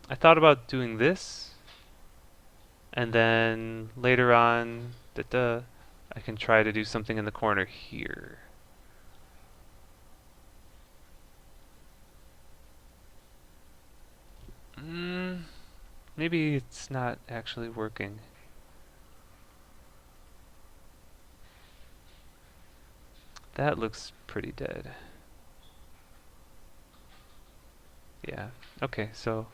I thought about doing this, and then later on, I can try to do something in the corner here. Maybe it's not actually working. That looks pretty dead. Yeah. Okay, so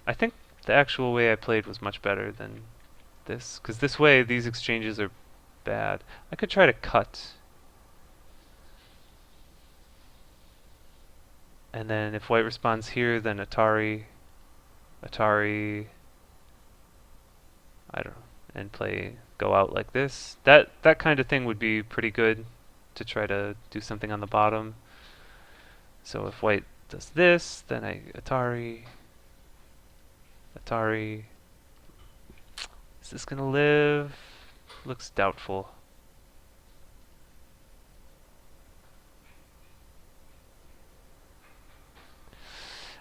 I think the actual way I played was much better than this, because this way these exchanges are bad. I could try to cut. And then if white responds here, then Atari, I don't know, and go out like this. That kind of thing would be pretty good to try to do something on the bottom. So if white does this, then Atari. Is this gonna live? Looks doubtful.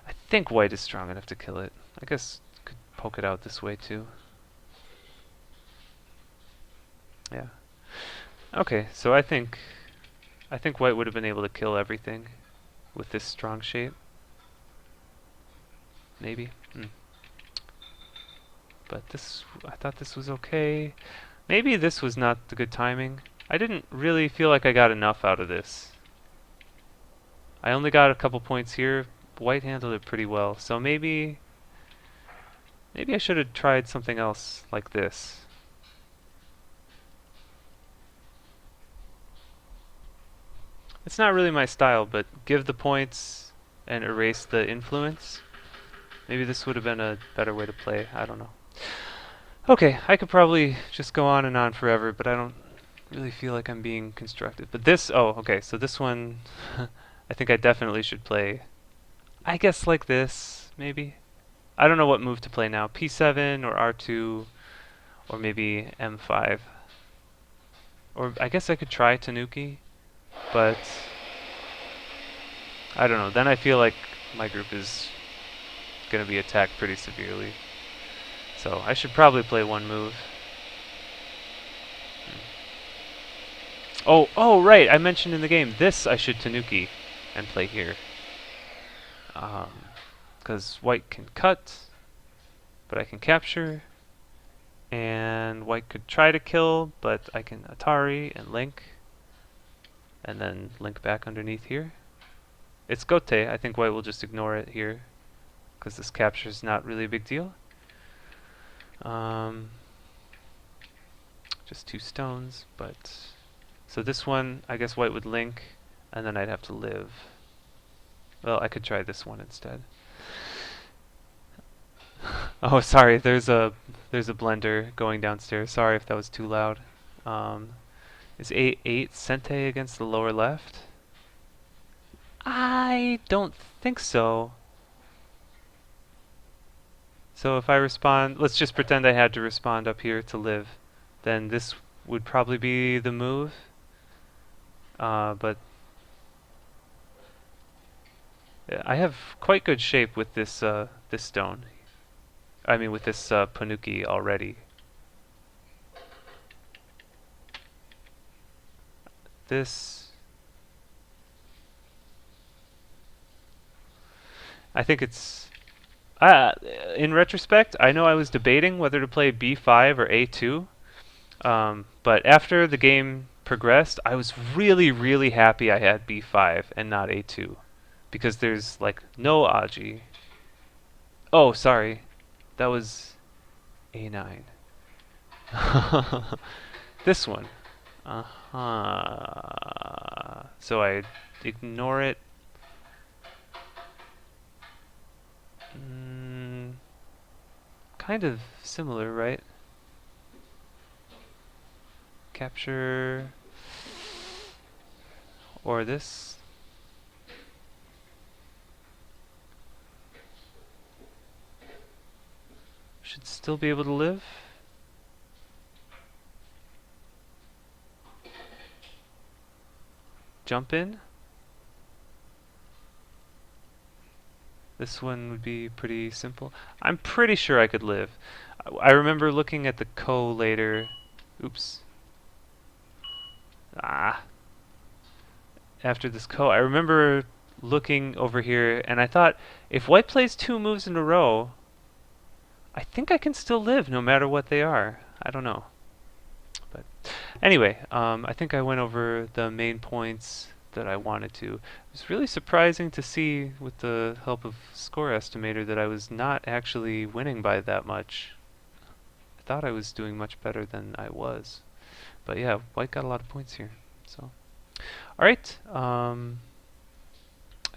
I think white is strong enough to kill it. I guess could poke it out this way too. Yeah. Okay, so I think white would have been able to kill everything with this strong shape. Maybe. But I thought this was okay. Maybe this was not the good timing. I didn't really feel like I got enough out of this. I only got a couple points here. White handled it pretty well, so maybe I should have tried something else like this. It's not really my style, but give the points and erase the influence. Maybe this would have been a better way to play. I don't know. Okay, I could probably just go on and on forever, but I don't really feel like I'm being constructive. But this, oh, okay, so this one, I think I definitely should play. I guess like this, maybe. I don't know what move to play now. P7 or R2 or maybe M5. Or I guess I could try Tanuki, but I don't know. Then I feel like my group is going to be attacked pretty severely. So I should probably play one move. Oh, right. I mentioned in the game, this I should Tanuki and play here. Because white can cut, but I can capture. And white could try to kill, but I can Atari and link. And then link back underneath here. It's Gote. I think white will just ignore it here, because this capture is not really a big deal. Just 2 stones, but... So this one, I guess white would link, and then I'd have to live. Well, I could try this one instead. Oh, sorry, there's a blender going downstairs. Sorry if that was too loud. Is A8 Sente against the lower left? I don't think so. So if I respond, let's just pretend I had to respond up here to live, then this would probably be the move. But yeah, I have quite good shape with this this stone. I mean with this Panuki already. This, I think it's in retrospect, I know I was debating whether to play B5 or A2. But after the game progressed, I was really, really happy I had B5 and not A2. Because there's, like, no Aji. Oh, sorry. That was A9. This one. Uh-huh. So I ignore it. Kind of similar, right? Capture, or this. Should still be able to live. Jump in. This one would be pretty simple. I'm pretty sure I could live. I remember looking at the collator. Oops. After this I remember looking over here, and I thought, if white plays 2 moves in a row, I think I can still live no matter what they are. I don't know. But anyway, I think I went over the main points that I wanted to. It was really surprising to see, with the help of Score Estimator, that I was not actually winning by that much. I thought I was doing much better than I was. But yeah, white got a lot of points here. So, alright, I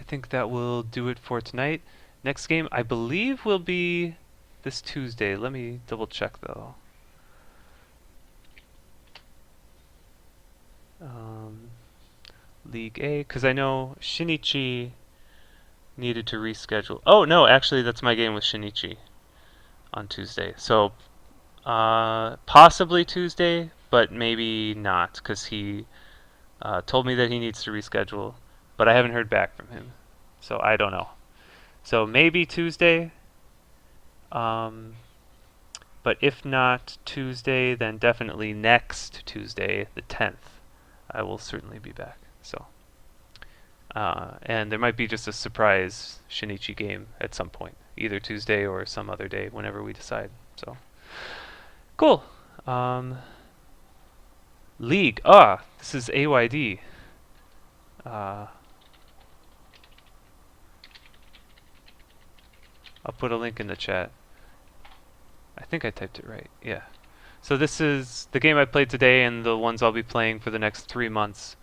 think that will do it for tonight. Next game, I believe, will be this Tuesday. Let me double check though. League A, because I know Shinichi needed to reschedule. Oh no, actually that's my game with Shinichi on Tuesday. So possibly Tuesday, but maybe not, because he told me that he needs to reschedule, but I haven't heard back from him, so I don't know. So maybe Tuesday, but if not Tuesday, then definitely next Tuesday, the 10th, I will certainly be back. So, and there might be just a surprise Shinichi game at some point, either Tuesday or some other day, whenever we decide. So, cool. League. This is AYD. I'll put a link in the chat. I think I typed it right. Yeah. So this is the game I played today, and the ones I'll be playing for the next 3 months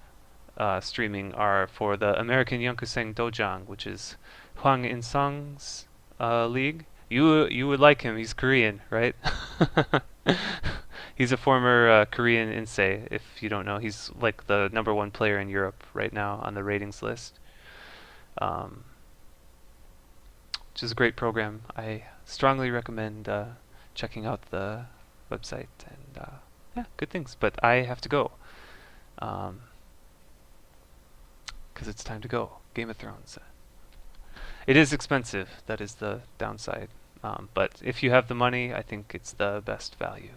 streaming are for the American Yokuseng Dojang, which is Hwang In-sung's league. You would like him. He's Korean, right? He's a former Korean insei. If you don't know, he's like the number one player in Europe right now on the ratings list. Um, which is a great program. I strongly recommend checking out the website and yeah, good things. But I have to go because it's time to go. Game of Thrones. It is expensive. That is the downside. But if you have the money, I think it's the best value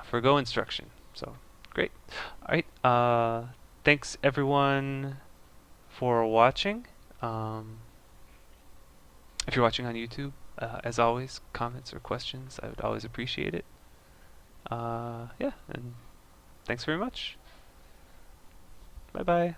for Go instruction. So great. All right. Thanks everyone for watching. Um, if you're watching on YouTube, as always, comments or questions, I would always appreciate it. Yeah, and thanks very much. Bye bye.